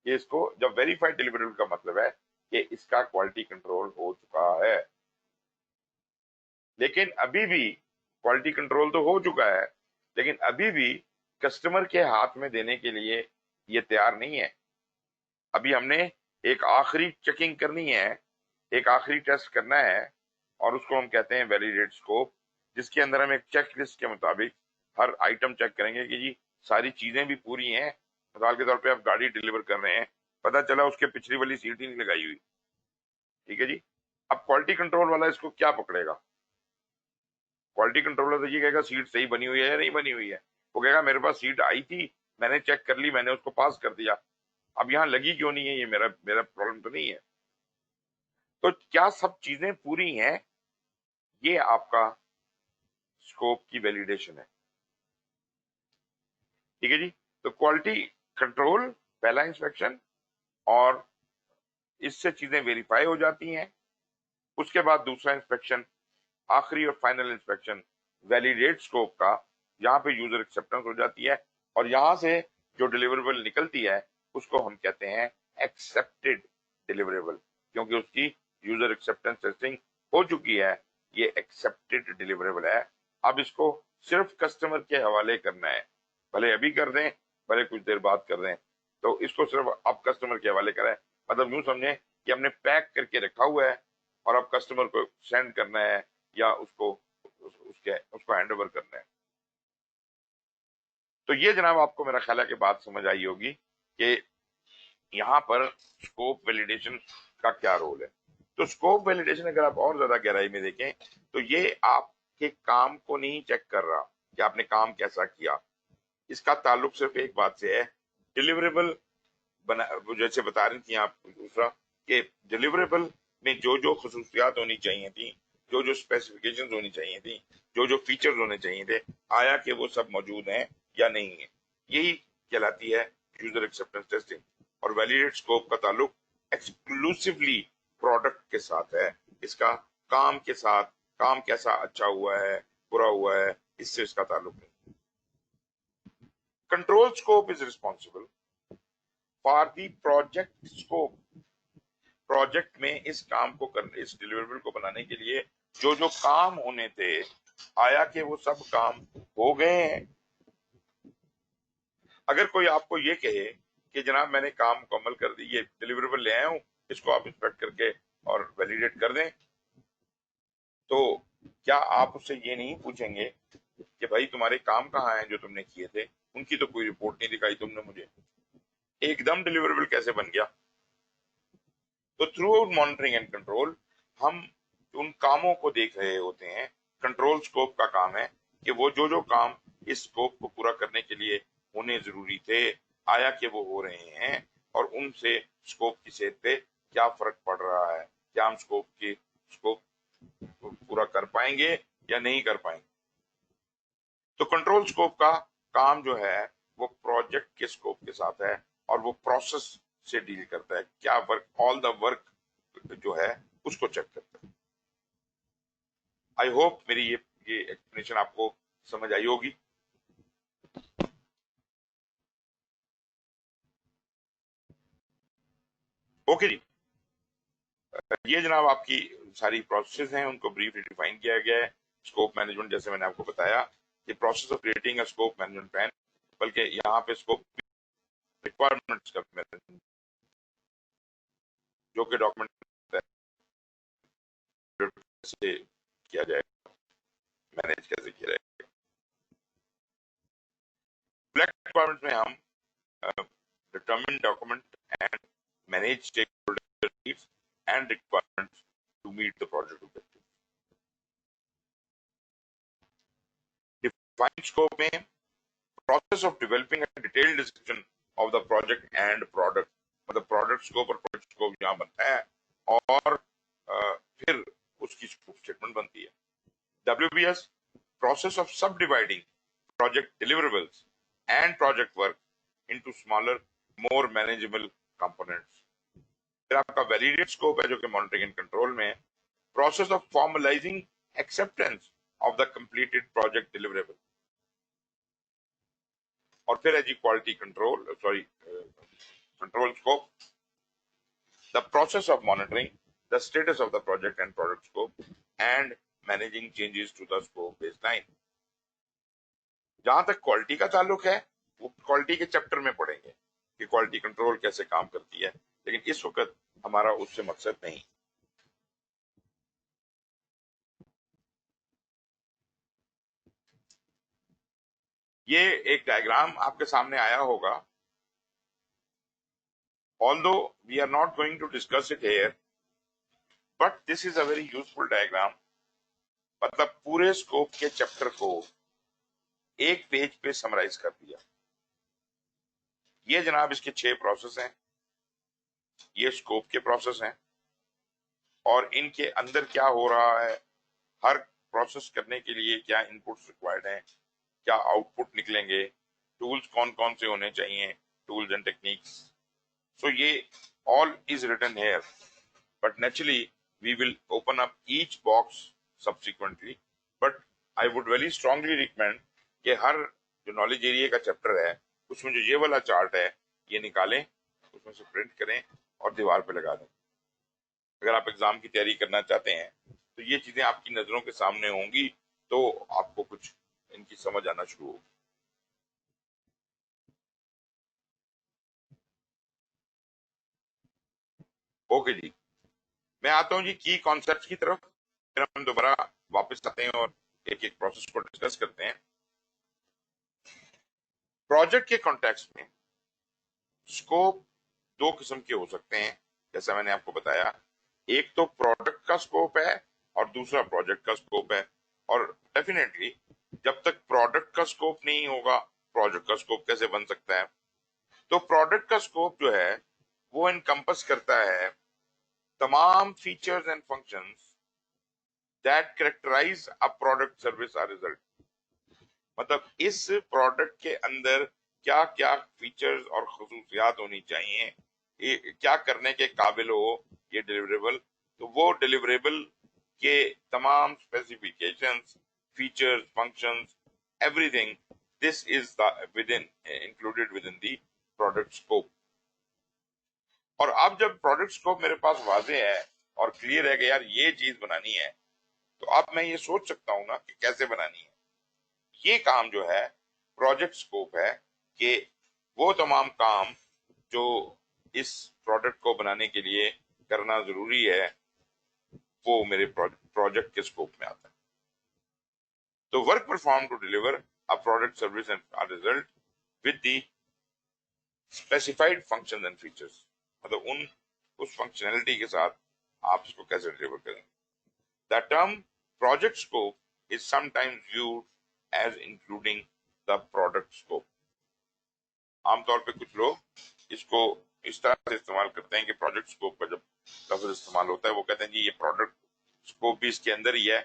ये इसको जब वेरीफाइड डिलीवरेबल का मतलब है कि इसका क्वालिटी कंट्रोल हो चुका है। लेकिन अभी भी क्वालिटी कंट्रोल तो हो चुका है, लेकिन अभी भी कस्टमर के हाथ में देने के लिए ये तैयार नहीं है। अभी हमने एक आखिरी चेकिंग करनी है, एक आखिरी टेस्ट करना है, और उसको हम कहते हैं वैलिडेट स्कोप, जिसके अंदर हम एक चेक लिस्ट के मुताबिक हर आइटम चेक करेंगे कि जी सारी चीजें भी पूरी हैं। मिसाल के तौर पे आप गाड़ी डिलीवर कर रहे हैं, पता चला उसके पिछली वाली सीट ही नहीं लगाई हुई, ठीक है जी। अब क्वालिटी कंट्रोल वाला इसको क्या पकड़ेगा? क्वालिटी कंट्रोलर तो ये कहेगा सीट सही बनी हुई है या नहीं बनी हुई है। वो कहेगा मेरे पास सीट आई थी, मैंने चेक कर ली, मैंने उसको पास कर दिया, अब यहाँ लगी क्यों नहीं है, ये मेरा मेरा प्रॉब्लम तो नहीं है। तो क्या सब चीजें पूरी हैं? ये आपका स्कोप की वैलिडेशन है, ठीक है जी। तो क्वालिटी कंट्रोल पहला इंस्पेक्शन, और इससे चीजें वेरीफाई हो जाती हैं उसके बाद दूसरा इंस्पेक्शन, आखिरी और फाइनल इंस्पेक्शन वैलिडेट स्कोप का, यहाँ पे यूजर एक्सेप्टेंस हो जाती है और यहाँ से जो डिलीवरेबल निकलती है उसको हम कहते हैं एक्सेप्टेड डिलीवरेबल, क्योंकि उसकी यूजर एक्सेप्टेंस टेस्टिंग हो चुकी है, ये एक्सेप्टेड डिलीवरेबल है। अब इसको सिर्फ कस्टमर के हवाले करना है, भले अभी कर दें भले कुछ देर बाद कर दें, तो इसको सिर्फ अब कस्टमर के हवाले करें। मतलब यूं समझें कि हमने पैक करके रखा हुआ है और अब कस्टमर को सेंड करना है या उसको हैंड ओवर करना है। तो ये जनाब आपको मेरा ख्याल है कि बात समझ आई होगी कि यहाँ पर स्कोप वैलिडेशन का क्या रोल है। तो स्कोप वैलिडेशन अगर आप और ज्यादा गहराई में देखें तो ये आपके काम को नहीं चेक कर रहा कि आपने काम कैसा किया, इसका ताल्लुक सिर्फ एक बात से है, डिलीवरेबल बना, जैसे बता रही थी आप दूसरा कि डिलीवरेबल में जो जो खसूसियात होनी चाहिए थी, जो जो स्पेसिफिकेशंस होनी चाहिए थी, जो जो फीचर्स होने चाहिए थे, आया कि वो सब मौजूद हैं या नहीं है, यही कहलाती है यूजर एक्सेप्टेंस टेस्टिंग। और वैलिडेट स्कोप का ताल्लुक एक्सक्लूसिवली प्रोडक्ट के साथ है, इसका काम के साथ, काम कैसा अच्छा हुआ है बुरा हुआ है इससे इसका ताल्लुक नहीं। Control scope is responsible for the project scope. Project में इस काम को करने, इस डिलीवरेबल को बनाने के लिए जो जो काम होने थे, आया कि वो सब काम हो गए हैं। अगर कोई आपको ये कहे कि जनाब मैंने काम मुकम्मल कर दी, ये डिलीवरेबल ले आया हूं, इसको आप इंस्पेक्ट करके और वैलिडेट कर दें, तो क्या आप उससे ये नहीं पूछेंगे कि भाई तुम्हारे काम कहाँ हैं जो तुमने किए थे, उनकी तो कोई रिपोर्ट नहीं दिखाई तुमने मुझे, एकदम डिलीवरेबल कैसे बन गया। तो through out monitoring and control हम उन कामों को देख रहे होते हैं। कंट्रोल स्कोप का काम है कि वो जो जो काम इस स्कोप को पूरा करने के लिए होने जरूरी थे, आया कि वो हो रहे हैं और उनसे स्कोप की सेहत पे क्या फर्क पड़ रहा है, क्या हम स्कोप पूरा कर पाएंगे या नहीं कर पाएंगे। तो कंट्रोल स्कोप का काम जो है वो प्रोजेक्ट के स्कोप के साथ है और वो प्रोसेस से डील करता है, क्या वर्क, ऑल द वर्क जो है उसको चेक करता है। आई होप मेरी ये एक्सप्लेनेशन आपको समझ आई होगी। ओके जी, ये जनाब आपकी सारी प्रोसेस हैं, उनको ब्रीफली डिफाइन किया गया है। स्कोप मैनेजमेंट, जैसे मैंने आपको बताया, ये process of creating a scope management plan, बल्कि यहाँ पे स्कोप रिक्वायरमेंट्स का मैनेजमेंट जो कि डॉक्यूमेंट से किया जाएगा, मैनेज कैसे किया जाएगा। ब्लैक रिक्वायरमेंट्स में हम determine, document and manage stakeholder needs and requirements to meet the project objectives. Define scope में process of developing a detailed description of the project and product, मतलब product scope और project scope यहाँ बनता है और फिर उसकी scope statement बनती है। WBS process of subdividing project deliverables and project work into smaller, more manageable components. फिर आपका वैलिडेट स्कोप है जो कि मॉनिटरिंग एंड कंट्रोल में है, process of formalising acceptance of the completed project deliverable. और फिर है जी quality control, control scope, the process of monitoring the status of the project and product scope and managing changes to the scope baseline. जहां तक क्वालिटी का ताल्लुक है वो क्वालिटी के चैप्टर में पढ़ेंगे कि क्वालिटी कंट्रोल कैसे काम करती है, लेकिन इस वक्त हमारा उससे मकसद नहीं। ये एक डायग्राम आपके सामने आया होगा, although we are not going to discuss it here, but this is a very useful diagram। मतलब पूरे स्कोप के चैप्टर को एक पेज पे समराइज कर दिया। ये जनाब इसके 6 प्रोसेस हैं, ये स्कोप के प्रोसेस हैं और इनके अंदर क्या हो रहा है, हर प्रोसेस करने के लिए क्या इनपुट्स रिक्वायर्ड हैं, क्या आउटपुट निकलेंगे, टूल्स कौन कौन से होने चाहिए, टूल्स एंड टेक्निक्स। सो ये all is written here, but naturally we will open up each box subsequently, but I would very strongly recommend कि हर जो नॉलेज एरिया का चैप्टर है उसमें जो ये वाला चार्ट है ये निकालें, उसमें से प्रिंट करें और दीवार पे लगा दें। अगर आप एग्जाम की तैयारी करना चाहते हैं तो ये चीजें आपकी नजरों के सामने होंगी तो आपको कुछ इनकी समझ आना शुरू होगी। ओके जी, मैं आता हूं जी की कॉन्सेप्ट की तरफ, फिर हम दोबारा वापस आते हैं और एक एक प्रोसेस को डिस्कस करते हैं। प्रोजेक्ट के कॉन्टेक्स्ट में स्कोप दो किस्म के हो सकते हैं, जैसा मैंने आपको बताया। एक तो प्रोडक्ट का स्कोप है और दूसरा प्रोजेक्ट का स्कोप है। और डेफिनेटली जब तक प्रोडक्ट का स्कोप नहीं होगा प्रोजेक्ट का स्कोप कैसे बन सकता है। तो प्रोडक्ट का स्कोप जो है वो इनकम्पस करता है तमाम features and functions that characterize a product service और रिजल्ट। मतलब इस प्रोडक्ट के अंदर क्या क्या फीचर्स और खसूसियात होनी चाहिए, क्या करने के काबिल हो ये डिलीवरेबल, तो वो डिलीवरेबल के तमाम specifications, features, functions, everything, this is the within included within the product scope. और अब जब प्रोडक्ट स्कोप मेरे पास वाज़ेह है और क्लियर है कि यार ये चीज बनानी है, तो अब मैं ये सोच सकता हूं ना कि कैसे बनानी है। ये काम जो है प्रोजेक्ट स्कोप है कि वो तमाम काम जो इस प्रोडक्ट को बनाने के लिए करना जरूरी है वो मेरे प्रोजेक्ट के स्कोप में आता है। तो work perform to deliver a product service and result with the specified functions and features, मतलब उस फंक्शनैलिटी के साथ आप इसको कैसे डिलीवर करेंगे। The term project scope is sometimes viewed as including the product scope। आमतौर पे कुछ लोग इसको इस तरह से इस्तेमाल करते हैं कि प्रोजेक्ट स्कोप का जब लफ्ज इस्तेमाल होता है वो कहते हैं जी ये प्रोडक्ट स्कोप भी इसके अंदर ही है,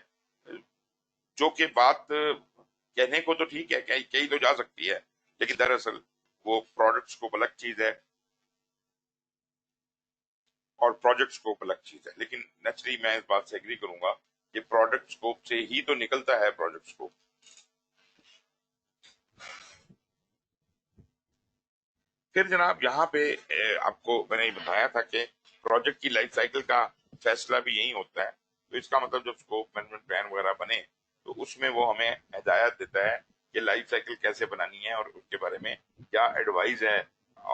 जो कि बात कहने को तो ठीक है, कही तो जा सकती है, लेकिन दरअसल वो प्रोडक्ट स्कोप अलग चीज है और प्रोजेक्ट स्कोप अलग चीज है। लेकिन नेचुरली मैं इस बात से एग्री करूंगा कि प्रोडक्ट स्कोप से ही तो निकलता है प्रोजेक्ट स्कोप। फिर जनाब यहाँ पे आपको मैंने ये बताया था कि प्रोजेक्ट की लाइफ साइकिल का फैसला भी यही होता है। तो इसका मतलब जब स्कोप मैनेजमेंट प्लान वगैरह बने तो उसमें वो हमें हिदायत देता है कि लाइफ साइकिल कैसे बनानी है और उसके बारे में क्या एडवाइस है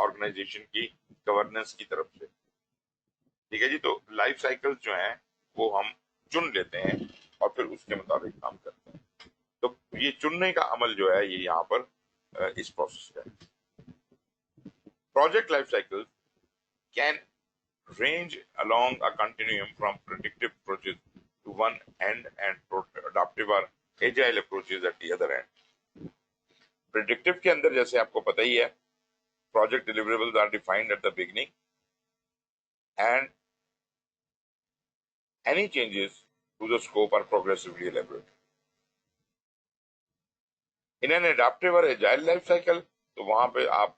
ऑर्गेनाइजेशन की गवर्नेंस की तरफ से। ठीक है जी, तो लाइफ साइकिल जो है वो हम चुन लेते हैं और फिर उसके मुताबिक काम करते हैं। तो ये चुनने का अमल जो है ये यहाँ पर इस प्रोसेस का है। Project life cycles can range along a continuum from predictive approaches to one end and adaptive or agile approaches at the other end। Predictive के अंदर जैसे आपको पता ही है project deliverables are defined at the beginning and any changes to the scope are progressively elaborated। In an adaptive or agile life cycle तो वहां पे आप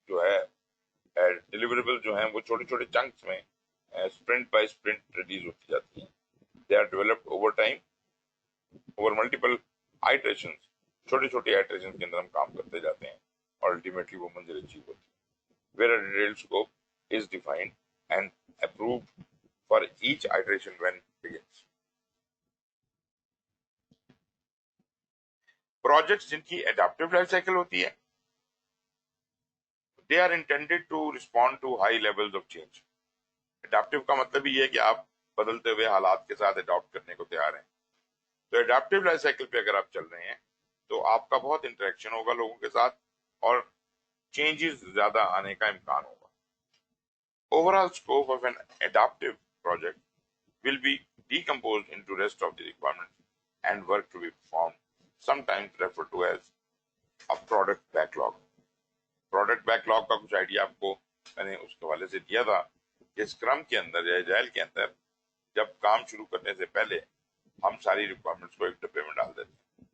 जो है डिलीवरेबल जो हैं वो छोटे छोटे चंक्स में स्प्रिंट बाय स्प्रिंट रिलीज होती जाती हैं। They are developed over time over multiple iterations. छोटे छोटे आइटरेशंस के अंदर हम काम करते जाते हैं और अल्टीमेटली वो मंजिल अचीव होती है। Where a detailed scope is defined and approved for each iteration when begins. Projects जिनकी एडाप्टिव लाइफ साइकिल होती है they are intended to respond to high levels of change। Adaptive का मतलब ही है कि आप बदलते हुए हालात के साथ अडॉप्ट करने को तैयार हैं। तो एडाप्टिव लाइफ साइकिल पे अगर आप चल रहे हैं तो आपका बहुत इंटरेक्शन होगा लोगों के साथ और चेंजेस ज्यादा आने का इम्कान होगा। Overall scope of an adaptive project will be decomposed into rest of the requirements and work to be performed, sometimes referred to as a product backlog। Product backlog का कुछ आइडिया आपको मैंने उसके हवाले से दिया था कि स्क्रम के अंदर या एजाइल के अंदर जब काम शुरू करने से पहले हम सारी रिक्वायरमेंट्स को एक डब्बे में डाल देते हैं,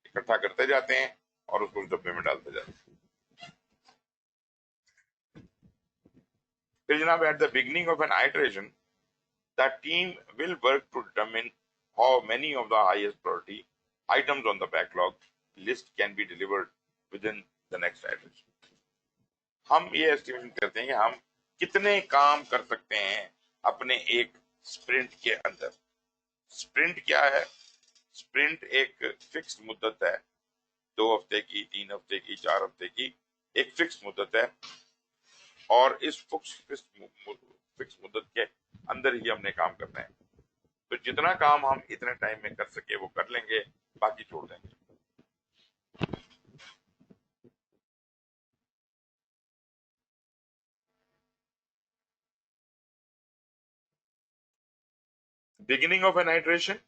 इकट्ठा करते जाते हैं और उसको उस डब्बे में डालते जाते हैं। फिर जनाब at the beginning of an iteration The team will work to determine how many of the highest priority items on the backlog list can be delivered within the next iteration. हम ये एस्टिमेशन करते हैं कि हम कितने काम कर सकते हैं अपने एक स्प्रिंट के अंदर। स्प्रिंट क्या है? स्प्रिंट एक फिक्स मुद्दत है, 2 हफ्ते की, 3 हफ्ते की, 4 हफ्ते की एक फिक्स मुद्दत है, और इस फिक्स मुद्दत के अंदर ही हमने काम करना है। तो जितना काम हम इतने टाइम में कर सके वो कर लेंगे, बाकी छोड़ देंगे। बिगिनिंग ऑफ एन आइटरेशन,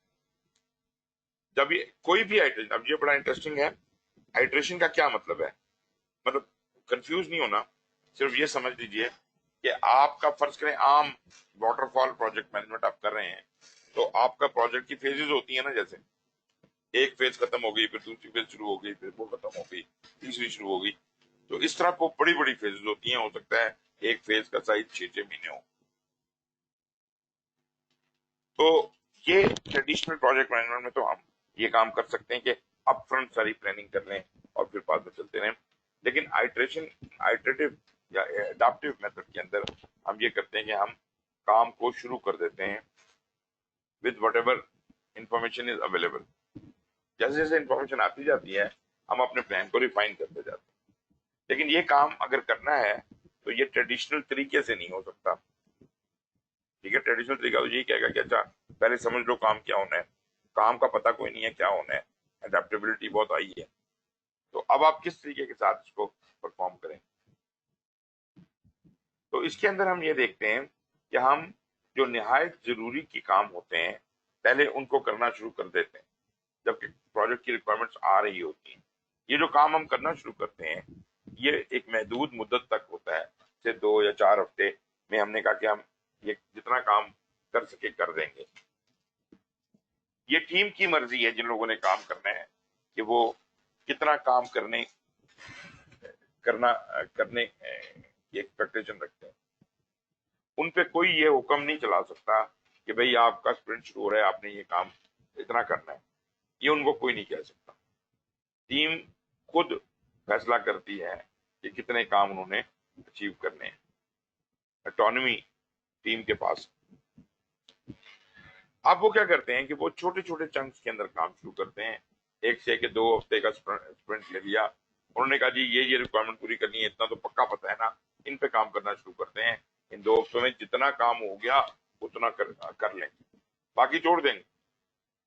जब ये कोई भी आइटरेशन, अब ये बड़ा इंटरेस्टिंग है, आइटरेशन का क्या मतलब है, मतलब कंफ्यूज नहीं होना, सिर्फ ये समझ लीजिए कि आपका फर्ज करें आम वाटरफॉल प्रोजेक्ट मैनेजमेंट आप कर रहे हैं, तो आपका प्रोजेक्ट की फेजेस होती है ना, जैसे एक फेज खत्म हो गई, फिर दूसरी फेज शुरू हो गई, फिर वो खत्म हो गई, तीसरी शुरू हो गई, तो इस तरह को बड़ी बड़ी फेजेस होती हैं। हो सकता है एक फेज का साइज 6-6 महीने हो। तो ये ट्रेडिशनल प्रोजेक्ट मैनेजमेंट में तो हम ये काम कर सकते हैं कि अप फ्रंट सारी प्लानिंग कर लें और फिर बाद में चलते रहें। लेकिन आइटरेटिव या एडाप्टिव मेथड के अंदर हम ये करते हैं कि हम काम को शुरू कर देते हैं with whatever information is available. जैसे जैसे इंफॉर्मेशन आती जाती है हम अपने प्लान को रिफाइन करते जाते हैं। लेकिन ये काम अगर करना है तो ये ट्रेडिशनल तरीके से नहीं हो सकता। ठीक है, ट्रेडिशनल तरीका तो यही कहेगा कि अच्छा पहले समझ लो काम क्या होना है, काम का पता कोई नहीं है क्या होना है, अडेप्टेबिलिटी बहुत आई है, तो अब आप किस तरीके के साथ इसको परफॉर्म करें। तो इसके अंदर हम ये देखते हैं कि हम जो निहायत जरूरी के काम होते हैं पहले उनको करना शुरू कर देते हैं जबकि प्रोजेक्ट की रिक्वायरमेंट्स आ रही होती हैं। ये जो काम हम करना शुरू करते हैं ये एक महदूद मुद्दत तक होता है, जैसे 2 या 4 हफ्ते में हमने कहा कि हम ये जितना काम कर सके कर देंगे। ये टीम की मर्जी है जिन लोगों ने काम करना है कि वो कितना काम करने की एक्सपेक्टेशन रखते हैं। उन पे कोई ये हुक्म नहीं चला सकता कि भाई आपका स्प्रिंट शुरू हो रहा है, आपने ये काम इतना करना है, ये उनको कोई नहीं कह सकता। टीम खुद फैसला करती है कि कितने काम उन्होंने अचीव करने हैं। ऑटोनॉमी टीम के पास। अब वो क्या करते हैं कि वो छोटे छोटे चंक्स के अंदर काम शुरू करते हैं। 1 से 2 हफ्ते का स्प्रिंट ले लिया, उन्होंने कहा जी ये रिक्वायरमेंट पूरी करनी है, इतना तो पक्का पता है ना, इन पे काम करना शुरू करते हैं। इन 2 हफ्तों में जितना काम हो गया उतना कर लेंगे, बाकी छोड़ देंगे।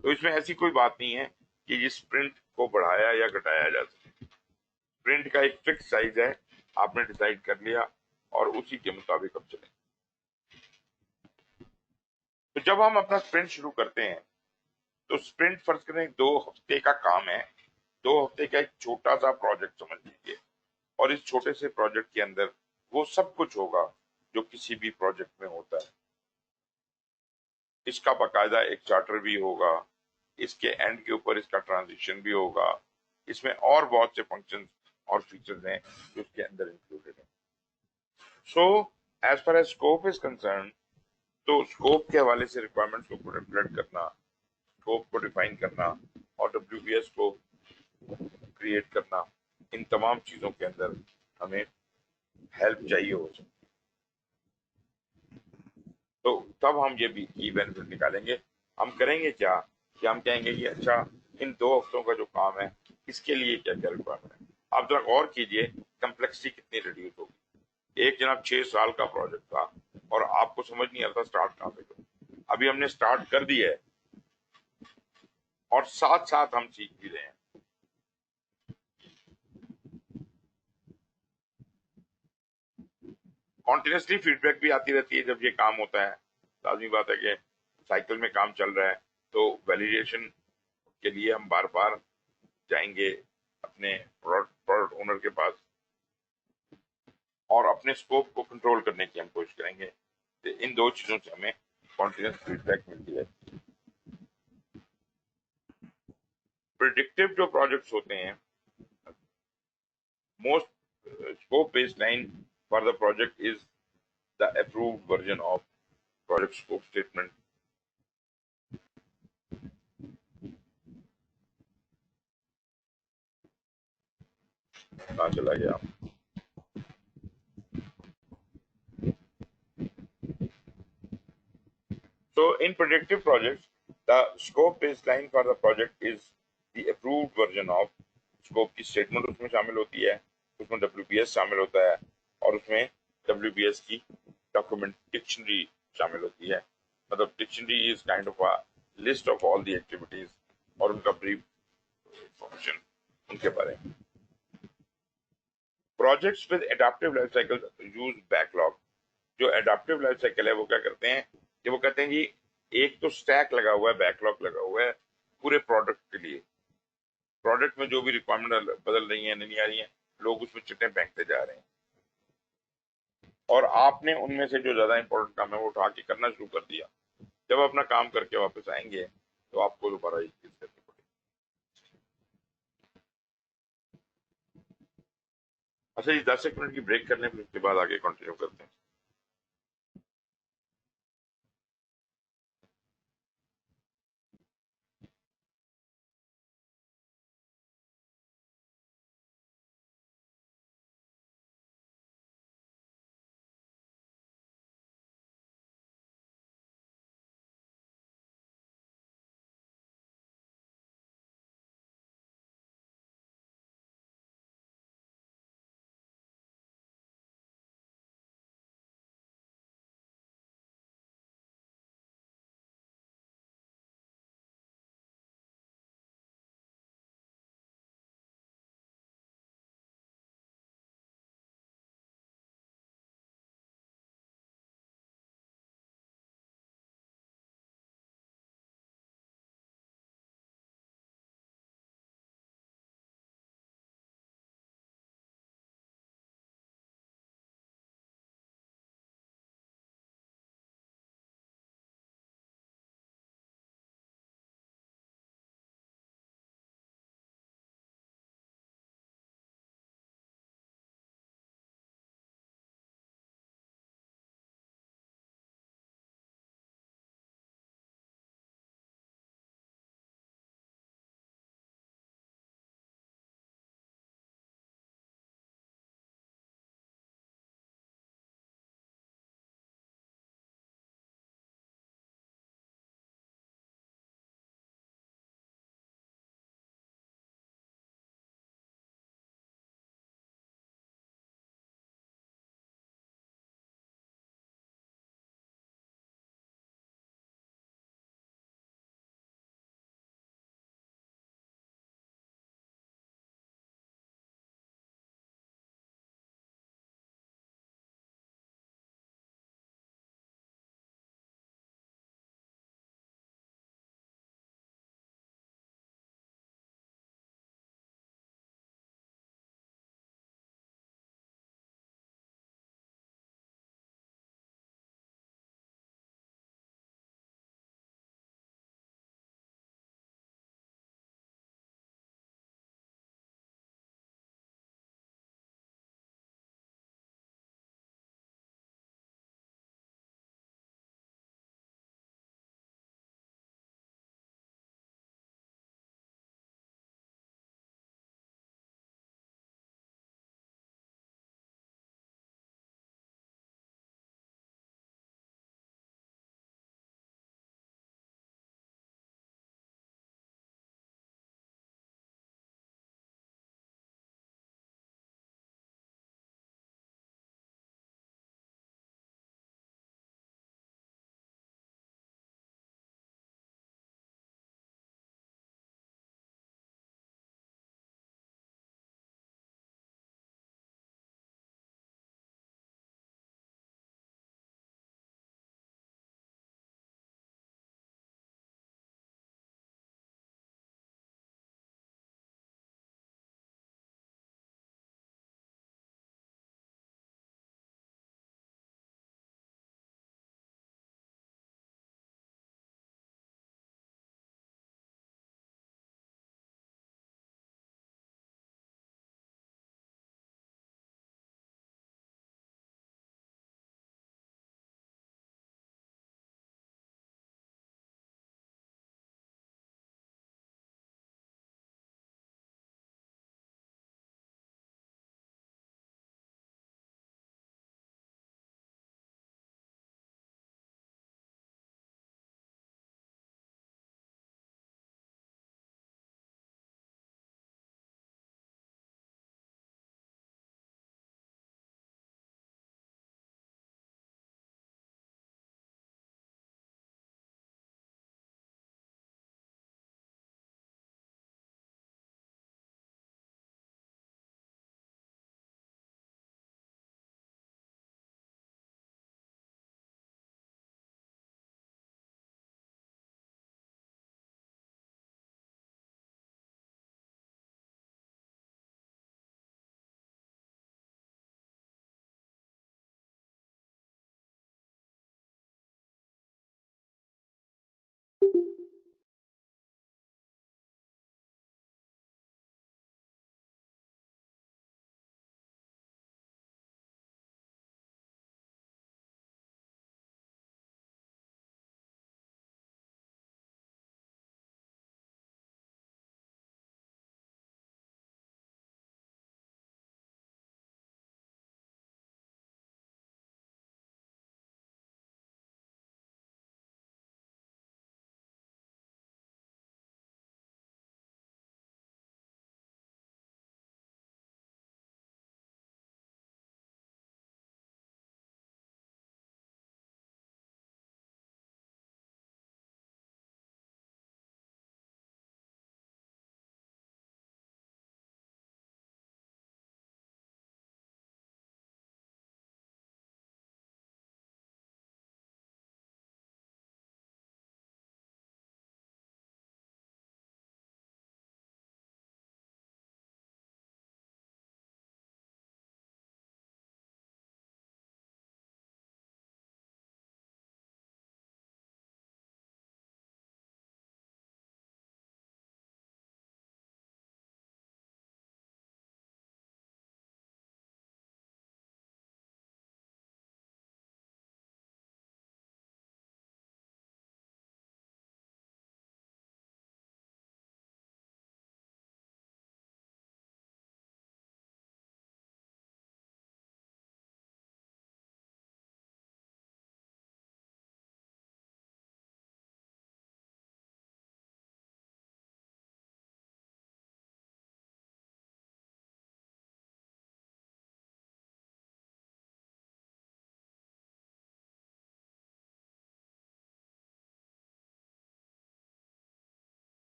तो इसमें ऐसी कोई बात नहीं है कि इस स्प्रिंट को बढ़ाया या घटाया जा सके। स्प्रिंट का एक फिक्स साइज है, आपने डिसाइड कर लिया और उसी के मुताबिक अब चलें। तो जब हम अपना स्प्रिंट शुरू करते हैं तो स्प्रिंट फर्ज करें 2 हफ्ते का काम है, 2 हफ्ते का एक छोटा सा प्रोजेक्ट समझ लीजिए, और इस छोटे से प्रोजेक्ट के अंदर वो सब कुछ होगा जो किसी भी प्रोजेक्ट में होता है। इसका बाकायदा एक चार्टर भी होगा, इसके एंड के ऊपर इसका ट्रांजिशन भी होगा, इसमें और बहुत से फंक्शंस और फीचर्स हैं जो इसके अंदर इंक्लूडेड हैं। So as far as scope is concern, तो स्कोप के हवाले से रिक्वायरमेंट्स को कैलकुलेट करना, स्कोप को डिफाइन करना और WBS को क्रिएट करना, इन तमाम चीजों के अंदर हमें हेल्प चाहिए हो सकती है। तो तब हम ये भी की बेनिफिट निकालेंगे। हम करेंगे क्या कि हम कहेंगे कि अच्छा इन 2 हफ्तों का जो काम है इसके लिए क्या क्या रिक्वायरमेंट है। आप जरा गौर कीजिए कम्प्लेक्सिटी कितनी रिड्यूस होगी। एक जनाब 6 साल का प्रोजेक्ट था और आपको समझ नहीं आता स्टार्ट कहाँ पे करें। अभी हमने स्टार्ट कर दिया है और साथ साथ हम सीख भी रहे हैं। कॉन्टिन्यूसली फीडबैक भी आती रहती है जब ये काम होता है। लाजमी बात है कि साइकिल में काम चल रहा है तो वैलिडेशन के लिए हम बार बार जाएंगे अपने प्रोडक्ट ओनर के पास और अपने स्कोप को कंट्रोल करने की हम कोशिश करेंगे। तो इन 2 चीजों से हमें कॉन्टिन्यूस फीडबैक मिलती है। प्रिडिक्टिव जो प्रोजेक्ट्स होते हैं, most scope baseline for the project is the approved version of project scope statement, कहाँ चला गया? So in predictive projects, the scope baseline for the project is the approved version of scope की statement उसमें शामिल होती है, उसमें WBS शामिल होता है और उसमें WBS की document dictionary शामिल होती है. मतलब dictionary is kind of a list of all the activities और उनका brief information उनके बारे में. Projects with adaptive life cycle use backlog. जो एडाप्टिव लाइफ साइकिल है वो क्या करते हैं कि वो कहते हैं जी एक तो स्टैक लगा हुआ है, बैकलॉग लगा हुआ है पूरे प्रोडक्ट के लिए. प्रोडक्ट में जो भी रिक्वायरमेंट बदल रही है, नहीं आ रही है, लोग उसमें चिट्ठे फेंकते जा रहे हैं और आपने उनमें से जो ज्यादा इंपॉर्टेंट काम है वो उठा के करना शुरू कर दिया. जब अपना काम करके वापस आएंगे तो आपको दोबारा ये चीज करनी पड़ेगी. अच्छा जी, 10 मिनट की ब्रेक करने, फिर उसके बाद आगे कंटिन्यू करते हैं.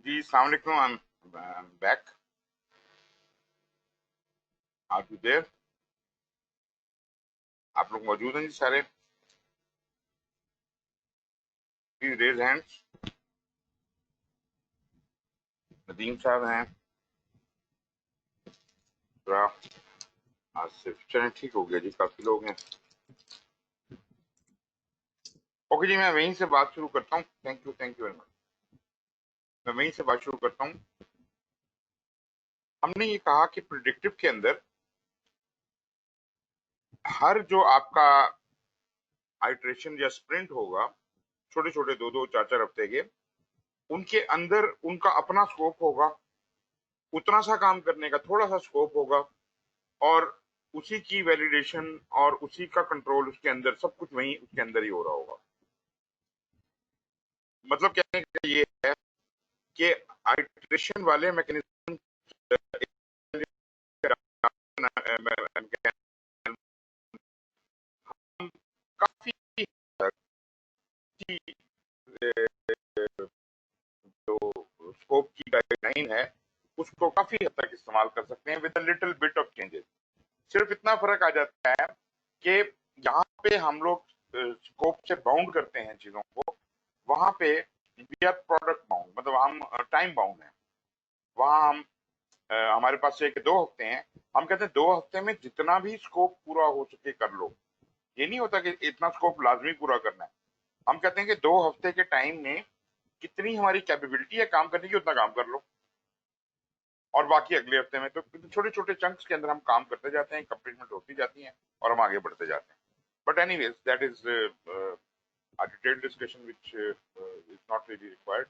जी अस्सलाम वालेकुम, I am back. Are you there? आप लोग मौजूद हैं जी सारे? Please raise hands. नदीम साहब हैं, आसिफ, चलें ठीक हो गया जी, काफी लोग हैं। ओके जी, मैं वहीं से बात शुरू करता हूँ। Thank you very much. मैं वहीं से बात शुरू करता हूँ। हमने ये कहा कि प्रिडिक्टिव के अंदर हर जो आपका आइटरेशन या स्प्रिंट होगा, छोटे छोटे 2-2 4-4 हफ्ते के, उनके अंदर उनका अपना स्कोप होगा, उतना सा काम करने का थोड़ा सा स्कोप होगा, और उसी की वैलिडेशन और उसी का कंट्रोल उसके अंदर, सब कुछ वहीं उसके अंदर ही हो रहा होगा। मतलब कहने का ये है कि आइटरेशन वाले मैकेनिज्म काफी जो स्कोप की गाइडलाइन है उसको काफी हद तक इस्तेमाल कर सकते हैं with little bit of changes. सिर्फ इतना फर्क आ जाता है कि यहाँ पे हम लोग स्कोप से बाउंड करते हैं चीजों को, वहां पे वी आर प्रोडक्ट बाउंड, मतलब हम टाइम बाउंड हैं। वहां हम हमारे पास से 2 हफ्ते हैं, हम कहते हैं 2 हफ्ते में जितना भी स्कोप पूरा हो सके कर लो। ये नहीं होता कि इतना स्कोप लाजमी पूरा करना है। हम कहते हैं कि 2 हफ्ते के टाइम में कितनी हमारी कैपेबिलिटी है काम करने की, उतना काम कर लो, और बाकी अगले हफ्ते में। तो छोटे छोटे चंक्स के अंदर हम काम करते जाते हैं, कंप्लीटमेंट होती जाती हैं और हम आगे बढ़ते जाते हैं। But anyways that is a detailed discussion which is not really required.